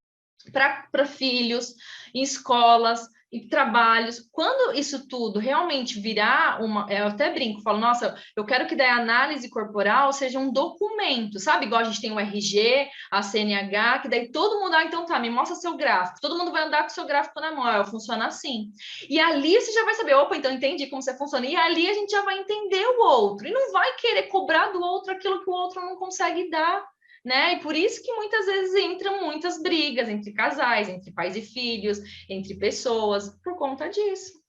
para filhos, em escolas e trabalhos, quando isso tudo realmente virar eu até brinco, falo, nossa, eu quero que daí a análise corporal seja um documento, sabe? Igual a gente tem o RG, a CNH, que daí todo mundo, então tá, me mostra seu gráfico, todo mundo vai andar com o seu gráfico na mão, funciona assim. E ali você já vai saber, opa, então entendi como você funciona, e ali a gente já vai entender o outro, e não vai querer cobrar do outro aquilo que o outro não consegue dar. Né? E por isso que muitas vezes entram muitas brigas entre casais, entre pais e filhos, entre pessoas, por conta disso.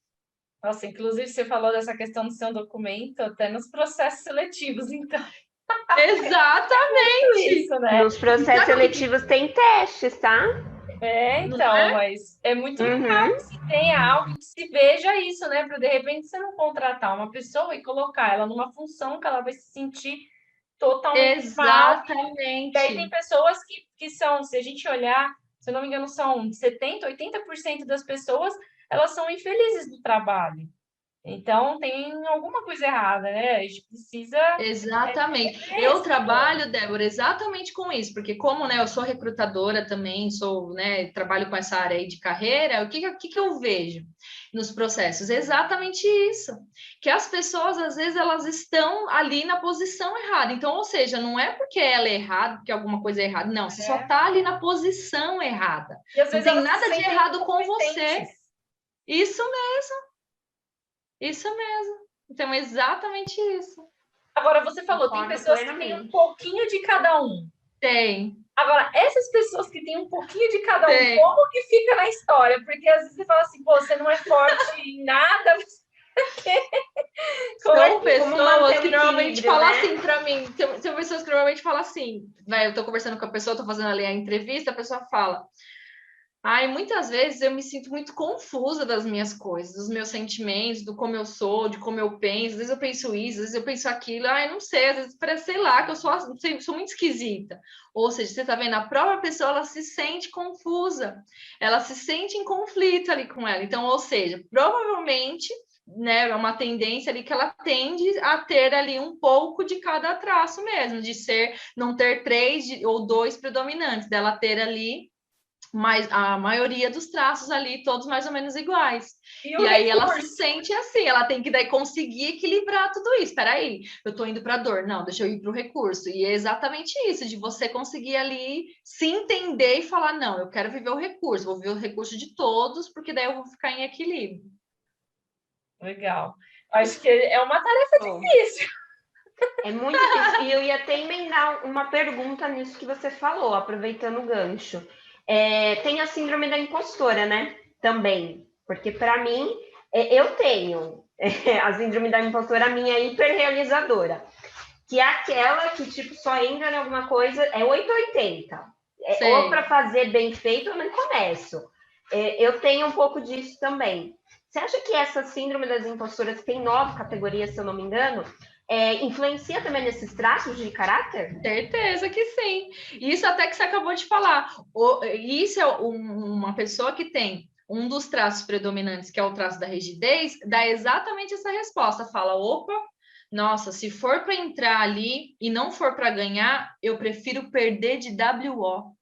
Nossa, inclusive você falou dessa questão do seu documento até nos processos seletivos, então. Exatamente! Isso, né? Nos processos seletivos tem testes, tá? Então, mas é muito legal que se tenha algo que se veja isso, né? Para de repente você não contratar uma pessoa e colocar ela numa função que ela vai se sentir totalmente mal. Exatamente. E aí tem pessoas que são, se a gente olhar, se eu não me engano, são 70%, 80% das pessoas, elas são infelizes do trabalho. Então, tem alguma coisa errada, né? A gente precisa... Exatamente. Eu trabalho, Débora, exatamente com isso, porque como, né, eu sou recrutadora também, né, trabalho com essa área aí de carreira, o que eu vejo nos processos? Exatamente isso, que as pessoas, às vezes, elas estão ali na posição errada. Então, ou seja, não é porque ela é errada, porque alguma coisa é errada, não, você só está ali na posição errada. E às vezes não tem nada de errado com você. Isso mesmo. Então, é exatamente isso. Agora, você falou, tem pessoas que têm um pouquinho de cada um. Tem. Agora, essas pessoas que têm um pouquinho de cada um, como que fica na história? Porque às vezes você fala assim, pô, você não é forte em nada. São pessoas que normalmente falam assim né? para mim. São pessoas que normalmente falam assim. Vai, eu tô conversando com a pessoa, tô fazendo ali a entrevista, a pessoa fala. Ai, muitas vezes eu me sinto muito confusa das minhas coisas, dos meus sentimentos, do como eu sou, de como eu penso. Às vezes eu penso isso, às vezes eu penso aquilo. Ai, não sei, às vezes parece, sei lá, que eu sou muito esquisita. Ou seja, você tá vendo, a própria pessoa, ela se sente confusa. Ela se sente em conflito ali com ela. Então, ou seja, provavelmente, né, é uma tendência ali que ela tende a ter ali um pouco de cada traço mesmo, de ser, não ter 3 ou 2 predominantes, dela ter ali mas a maioria dos traços ali, todos mais ou menos iguais. E aí ela se sente assim, ela tem que daí conseguir equilibrar tudo isso. Espera aí, eu tô indo para dor, não, deixa eu ir para o recurso. E é exatamente isso, de você conseguir ali se entender e falar, não, eu quero viver o recurso, vou viver o recurso de todos, porque daí eu vou ficar em equilíbrio. Legal. Acho que é uma tarefa difícil. É muito difícil. E eu ia até emendar uma pergunta nisso que você falou, aproveitando o gancho. Tem a síndrome da impostora, né? Também. Porque, para mim, Eu tenho a síndrome da impostora, minha hiperrealizadora, que é aquela que, tipo, só entra em alguma coisa, é 880. Ou para fazer bem feito, eu nem começo. Eu tenho um pouco disso também. Você acha que essa síndrome das impostoras, que tem 9 categorias, se eu não me engano, influencia também nesses traços de caráter? Certeza que sim. Isso até que você acabou de falar. Isso é uma pessoa que tem um dos traços predominantes, que é o traço da rigidez, dá exatamente essa resposta. Fala, opa, nossa, se for para entrar ali e não for para ganhar, eu prefiro perder de WO.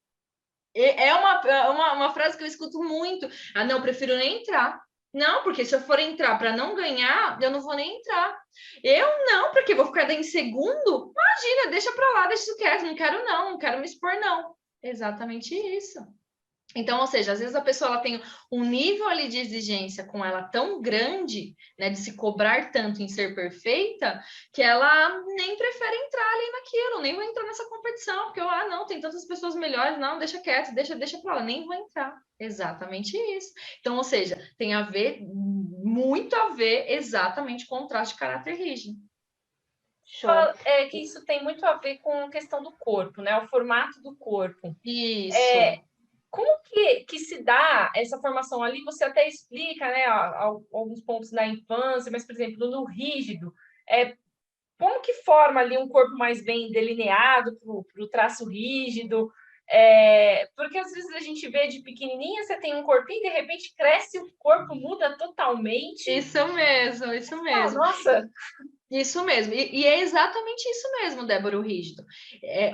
É uma frase que eu escuto muito. Ah, não, eu prefiro nem entrar. Não, porque se eu for entrar para não ganhar, eu não vou nem entrar. Eu não, porque vou ficar daí em segundo? Imagina, deixa para lá, deixa isso quieto. Não quero me expor, não. Exatamente isso. Então, ou seja, às vezes a pessoa ela tem um nível ali de exigência com ela tão grande, né, de se cobrar tanto em ser perfeita, que ela nem prefere entrar ali naquilo, nem vou entrar nessa competição, porque não, tem tantas pessoas melhores, não, deixa quieto, deixa para lá, nem vou entrar. Exatamente isso. Então, ou seja, tem a ver, muito a ver exatamente com o traço de caráter rígido. Show. É que isso tem muito a ver com a questão do corpo, né? O formato do corpo. Isso. Como que se dá essa formação ali? Você até explica, né, alguns pontos da infância, mas, por exemplo, no rígido, como que forma ali um corpo mais bem delineado para o traço rígido? Porque às vezes a gente vê de pequenininha, você tem um corpinho, de repente cresce, o corpo muda totalmente. Isso mesmo, isso mesmo. Nossa! Isso mesmo, e é exatamente isso mesmo, Débora, o rígido.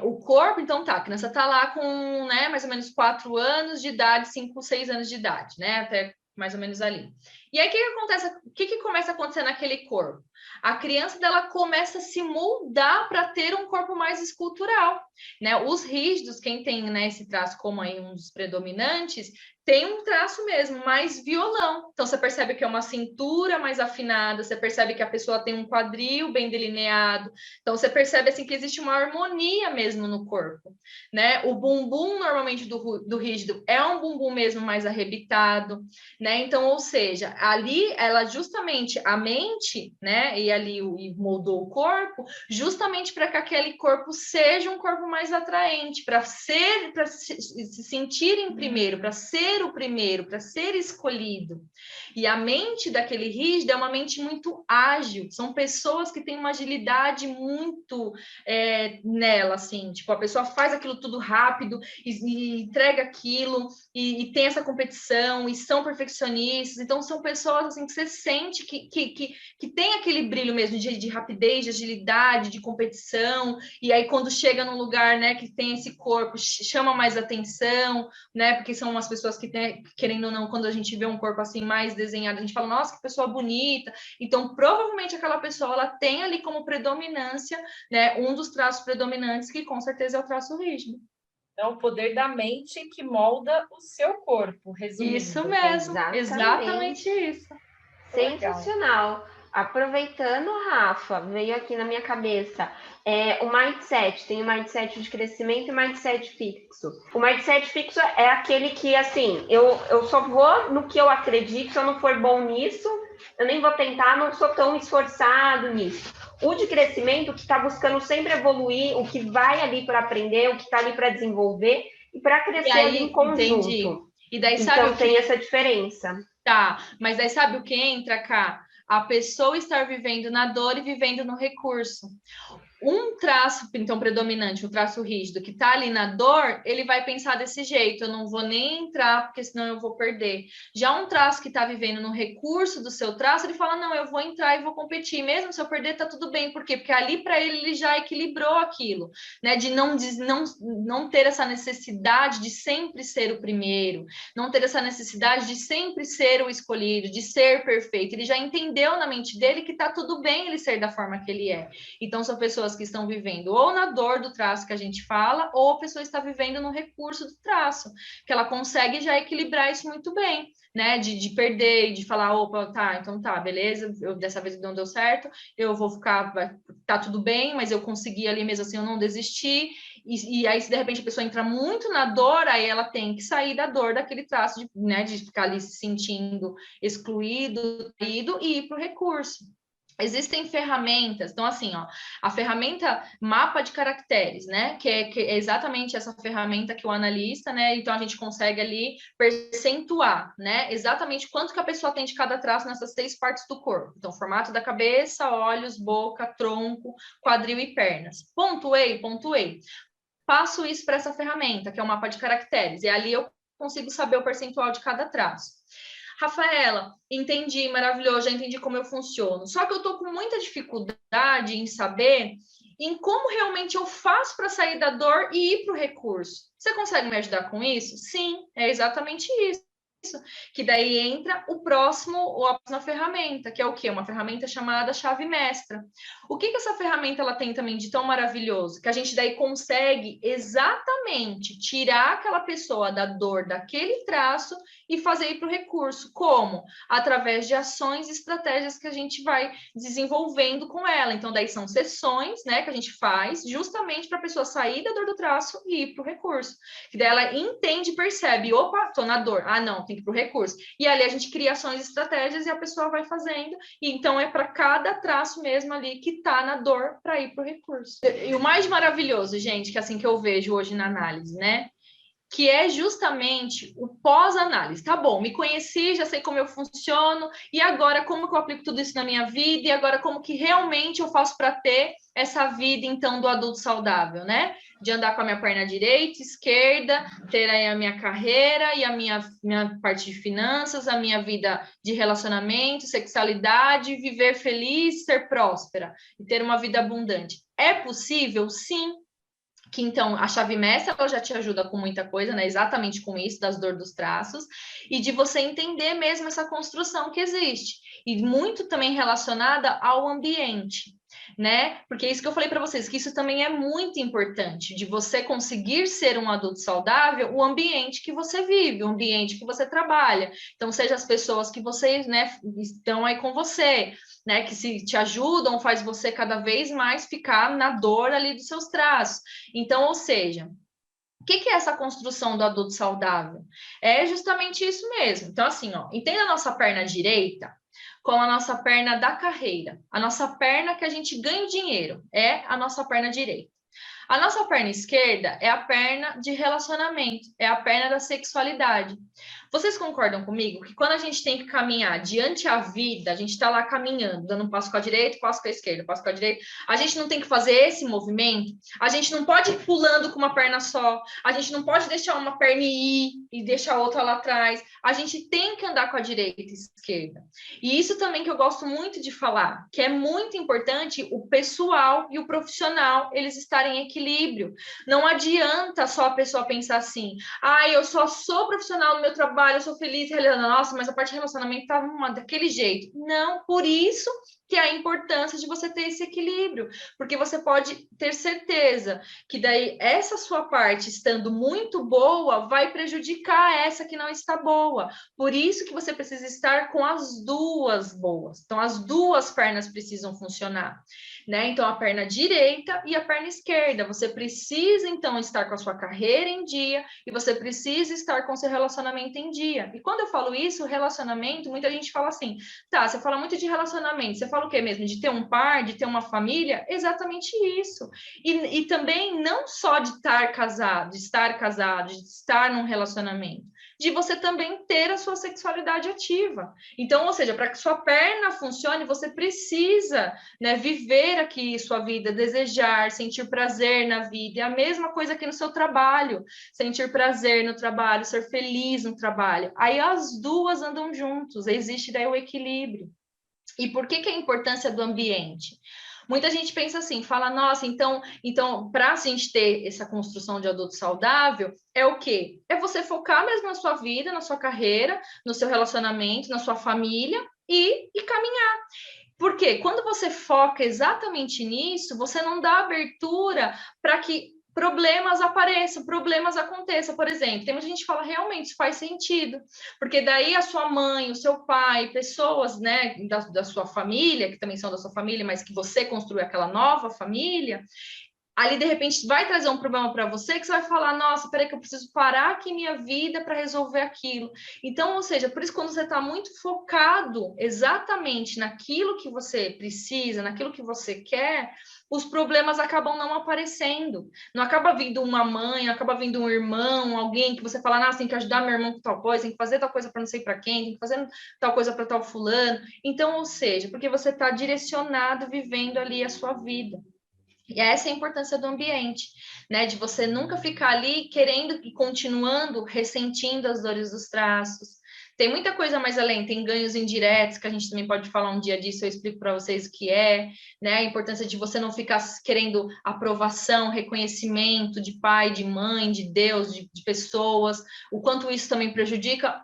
O corpo, então tá, a criança tá lá com, né, mais ou menos 4 anos de idade, 5, 6 anos de idade, né, até mais ou menos ali. E aí, o que acontece? O que começa a acontecer naquele corpo? A criança dela começa a se moldar para ter um corpo mais escultural, né? Os rígidos, quem tem, né, esse traço como aí um dos predominantes, tem um traço mesmo, mais violão. Então, você percebe que é uma cintura mais afinada, você percebe que a pessoa tem um quadril bem delineado. Então, você percebe, assim, que existe uma harmonia mesmo no corpo, né? O bumbum, normalmente, do rígido é um bumbum mesmo mais arrebitado, né? Então, ou seja, ali, ela justamente, a mente, né? E ali moldou o corpo, justamente para que aquele corpo seja um corpo mais atraente, para se sentir em primeiro, para ser o primeiro, para ser escolhido. E a mente daquele rígido é uma mente muito ágil, são pessoas que têm uma agilidade muito nela, assim, tipo, a pessoa faz aquilo tudo rápido e entrega aquilo e tem essa competição e são perfeccionistas, então são pessoas assim que você sente que tem aquele brilho mesmo de rapidez, de agilidade, de competição, e aí quando chega num lugar, né, que tem esse corpo, chama mais atenção, né, porque são umas pessoas que tem, querendo ou não, quando a gente vê um corpo assim mais desenhado, a gente fala, nossa, que pessoa bonita, então provavelmente aquela pessoa, ela tem ali como predominância, né, um dos traços predominantes, que com certeza é o traço rígido. É o poder da mente que molda o seu corpo, resumindo. Isso mesmo, exatamente isso. Sensacional. Aproveitando, Rafa, veio aqui na minha cabeça o mindset. Tem o mindset de crescimento e o mindset fixo. O mindset fixo é aquele que, assim, eu só vou no que eu acredito. Se eu não for bom nisso, eu nem vou tentar, não sou tão esforçado nisso. O de crescimento, que está buscando sempre evoluir, o que vai ali para aprender, o que está ali para desenvolver e para crescer aí, ali em conjunto. Entendi. E daí, sabe então tem essa diferença. Tá, mas daí sabe o que entra, Cá? A pessoa estar vivendo na dor e vivendo no recurso. Um traço, então, predominante, um traço rígido, que tá ali na dor, ele vai pensar desse jeito, eu não vou nem entrar, porque senão eu vou perder. Já um traço que tá vivendo no recurso do seu traço, ele fala, não, eu vou entrar e vou competir, mesmo se eu perder, tá tudo bem. Por quê? Porque ali para ele já equilibrou aquilo, né? De não ter essa necessidade de sempre ser o primeiro, não ter essa necessidade de sempre ser o escolhido, de ser perfeito. Ele já entendeu na mente dele que tá tudo bem ele ser da forma que ele é. Então, são pessoas que estão vivendo ou na dor do traço que a gente fala, ou a pessoa está vivendo no recurso do traço, que ela consegue já equilibrar isso muito bem, né? De perder, de falar, opa, tá, então tá, beleza, dessa vez não deu certo, eu vou ficar, tá tudo bem, mas eu consegui ali mesmo assim, eu não desisti, e aí, se de repente a pessoa entra muito na dor, aí ela tem que sair da dor daquele traço de, né, de ficar ali se sentindo excluído, traído, e ir para o recurso. Existem ferramentas, então assim, ó, a ferramenta mapa de caracteres, né, que é exatamente essa ferramenta que o analista, né, então a gente consegue ali percentuar, né, exatamente quanto que a pessoa tem de cada traço nessas 3 partes do corpo. Então, formato da cabeça, olhos, boca, tronco, quadril e pernas. Pontuei, pontuei. Passo isso para essa ferramenta, que é o mapa de caracteres, e ali eu consigo saber o percentual de cada traço. Rafaela, entendi, maravilhoso, já entendi como eu funciono. Só que eu estou com muita dificuldade em saber em como realmente eu faço para sair da dor e ir para o recurso. Você consegue me ajudar com isso? Sim, é exatamente isso. Que daí entra a próxima ferramenta, que é o quê? Uma ferramenta chamada chave mestra. O que essa ferramenta ela tem também de tão maravilhoso? Que a gente daí consegue exatamente tirar aquela pessoa da dor daquele traço e fazer ir para o recurso. Como? Através de ações e estratégias que a gente vai desenvolvendo com ela. Então, daí são sessões, né, que a gente faz justamente para a pessoa sair da dor do traço e ir para o recurso. Que daí ela entende e percebe, opa, tô na dor. Ah, não, tem que ir para o recurso. E ali a gente cria ações e estratégias e a pessoa vai fazendo. E então é para cada traço mesmo ali que tá na dor para ir para o recurso. E o mais maravilhoso, gente, que é assim que eu vejo hoje na análise, né? Que é justamente o pós-análise. Tá bom, me conheci, já sei como eu funciono, e agora como que eu aplico tudo isso na minha vida, e agora como que realmente eu faço para ter essa vida, então, do adulto saudável, né? De andar com a minha perna direita, esquerda, ter aí a minha carreira e a minha parte de finanças, a minha vida de relacionamento, sexualidade, viver feliz, ser próspera e ter uma vida abundante. É possível? Sim. Que então a chave mestra ela já te ajuda com muita coisa, né? Exatamente com isso, das dores dos traços, e de você entender mesmo essa construção que existe, e muito também relacionada ao ambiente, né? Porque é isso que eu falei para vocês, que isso também é muito importante, de você conseguir ser um adulto saudável, o ambiente que você vive, o ambiente que você trabalha. Então, seja as pessoas que vocês, né, estão aí com você, né, que se te ajudam, faz você cada vez mais ficar na dor ali dos seus traços. Então, ou seja, o que é essa construção do adulto saudável? É justamente isso mesmo. Então, assim, ó, entenda a nossa perna direita como a nossa perna da carreira. A nossa perna que a gente ganha o dinheiro é a nossa perna direita. A nossa perna esquerda é a perna de relacionamento, é a perna da sexualidade. Vocês concordam comigo que quando a gente tem que caminhar diante a vida, a gente está lá caminhando, dando um passo com a direita, passo com a esquerda, passo com a direita, a gente não tem que fazer esse movimento, a gente não pode ir pulando com uma perna só, a gente não pode deixar uma perna ir e deixar a outra lá atrás, a gente tem que andar com a direita e a esquerda. E isso também que eu gosto muito de falar, que é muito importante o pessoal e o profissional, eles estarem em equilíbrio. Não adianta só a pessoa pensar assim, eu só sou profissional no meu trabalho, eu sou feliz, realizando, nossa, mas a parte de relacionamento tá daquele jeito. Não, por isso que é a importância de você ter esse equilíbrio, porque você pode ter certeza que daí essa sua parte estando muito boa vai prejudicar essa que não está boa. Por isso que você precisa estar com as duas boas. Então as duas pernas precisam funcionar, né? Então a perna direita e a perna esquerda. Você precisa então estar com a sua carreira em dia e você precisa estar com o seu relacionamento em dia. E quando eu falo isso, relacionamento, muita gente fala assim, tá, você fala muito de relacionamento, você fala o quê mesmo? De ter um par, de ter uma família? Exatamente isso. E também não só de estar casado, de estar num relacionamento, de você também ter a sua sexualidade ativa. Então, ou seja, para que sua perna funcione, você precisa, né, viver aqui sua vida, desejar, sentir prazer na vida. É a mesma coisa aqui no seu trabalho, sentir prazer no trabalho, ser feliz no trabalho. Aí as duas andam juntos, existe daí o equilíbrio. E por que é a importância do ambiente? Muita gente pensa assim, fala, nossa, então para a gente ter essa construção de adulto saudável, é o quê? É você focar mesmo na sua vida, na sua carreira, no seu relacionamento, na sua família e caminhar. Porque quando você foca exatamente nisso, você não dá abertura para que problemas apareçam, problemas aconteçam. Por exemplo, tem muita gente que fala, realmente, isso faz sentido, porque daí a sua mãe, o seu pai, pessoas, né, da sua família, que também são da sua família, mas que você construiu aquela nova família, ali, de repente, vai trazer um problema para você que você vai falar, nossa, peraí que eu preciso parar aqui minha vida para resolver aquilo. Então, ou seja, por isso quando você está muito focado exatamente naquilo que você precisa, naquilo que você quer, os problemas acabam não aparecendo. Não acaba vindo uma mãe, não acaba vindo um irmão, alguém que você fala, nossa, tem que ajudar meu irmão com tal coisa, tem que fazer tal coisa para não sei para quem, tem que fazer tal coisa para tal fulano. Então, ou seja, porque você está direcionado, vivendo ali a sua vida. E essa é a importância do ambiente, né? De você nunca ficar ali querendo e continuando ressentindo as dores dos traços. Tem muita coisa mais além, tem ganhos indiretos, que a gente também pode falar um dia disso, eu explico para vocês o que é, né? A importância de você não ficar querendo aprovação, reconhecimento de pai, de mãe, de Deus, de pessoas, o quanto isso também prejudica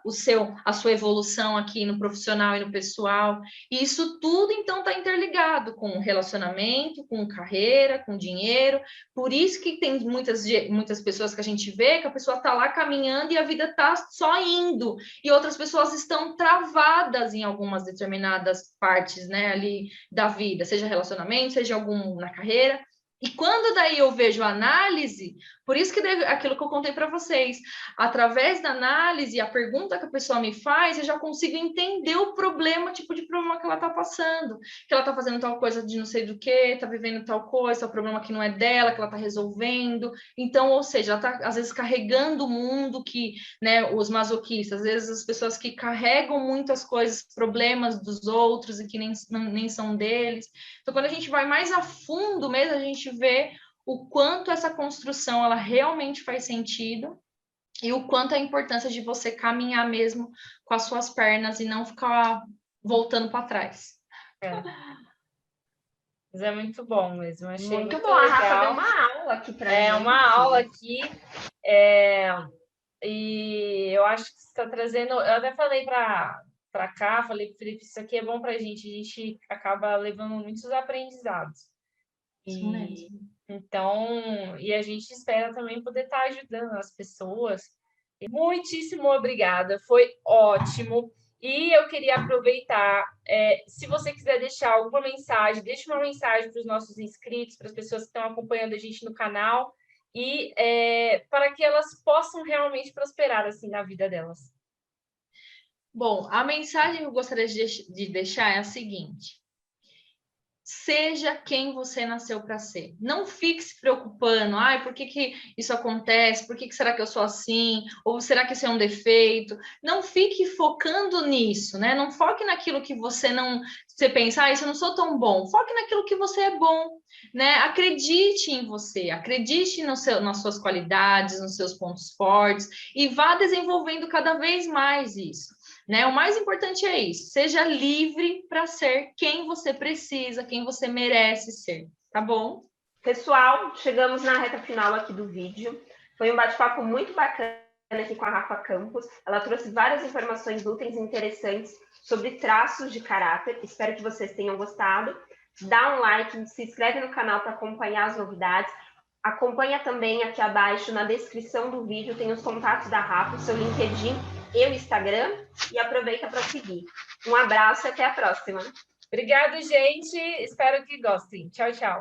a sua evolução aqui no profissional e no pessoal. E isso tudo, então, está interligado com relacionamento, com carreira, com dinheiro. Por isso que tem muitas pessoas que a gente vê que a pessoa está lá caminhando e a vida está só indo. E outras pessoas estão travadas em algumas determinadas partes, né, ali da vida, seja relacionamento, seja algum na carreira. E quando daí eu vejo a análise, por isso que aquilo que eu contei para vocês, através da análise, a pergunta que a pessoa me faz, eu já consigo entender o problema, tipo de problema que ela está passando, que ela está fazendo tal coisa de não sei do que, está vivendo tal coisa, o problema que não é dela, que ela está resolvendo. Então, ou seja, ela está às vezes carregando o mundo que, né, os masoquistas, às vezes as pessoas que carregam muitas coisas, problemas dos outros e que nem são deles. Então, quando a gente vai mais a fundo mesmo, a gente vê o quanto essa construção ela realmente faz sentido e o quanto a importância de você caminhar mesmo com as suas pernas e não ficar voltando para trás. Mas é muito bom mesmo, achei muito bom. Legal. A Rafa deu uma aula aqui para gente. Uma aula aqui, e eu acho que você está trazendo, eu até falei para cá, falei para o Felipe, isso aqui é bom para a gente acaba levando muitos aprendizados. Isso mesmo. Então, e a gente espera também poder estar ajudando as pessoas. Muitíssimo obrigada, foi ótimo. E eu queria aproveitar, se você quiser deixar alguma mensagem, deixe uma mensagem para os nossos inscritos, para as pessoas que estão acompanhando a gente no canal, e para que elas possam realmente prosperar assim na vida delas. Bom, a mensagem que eu gostaria de deixar é a seguinte: seja quem você nasceu para ser. Não fique se preocupando, por que isso acontece? Por que será que eu sou assim? Ou será que isso é um defeito? Não fique focando nisso, né? Não foque naquilo que você pensa, isso eu não sou tão bom. Foque naquilo que você é bom, né? Acredite em você, acredite nas suas qualidades, nos seus pontos fortes e vá desenvolvendo cada vez mais isso. Né? O mais importante é isso, seja livre para ser quem você precisa, quem você merece ser, tá bom? Pessoal, chegamos na reta final aqui do vídeo. Foi um bate-papo muito bacana aqui com a Rafa Campos. Ela trouxe várias informações úteis e interessantes sobre traços de caráter. Espero que vocês tenham gostado. Dá um like, se inscreve no canal para acompanhar as novidades. Acompanha também aqui abaixo, na descrição do vídeo, tem os contatos da Rafa, o seu LinkedIn e o Instagram, e aproveita para seguir. Um abraço e até a próxima. Obrigada, gente. Espero que gostem. Tchau, tchau.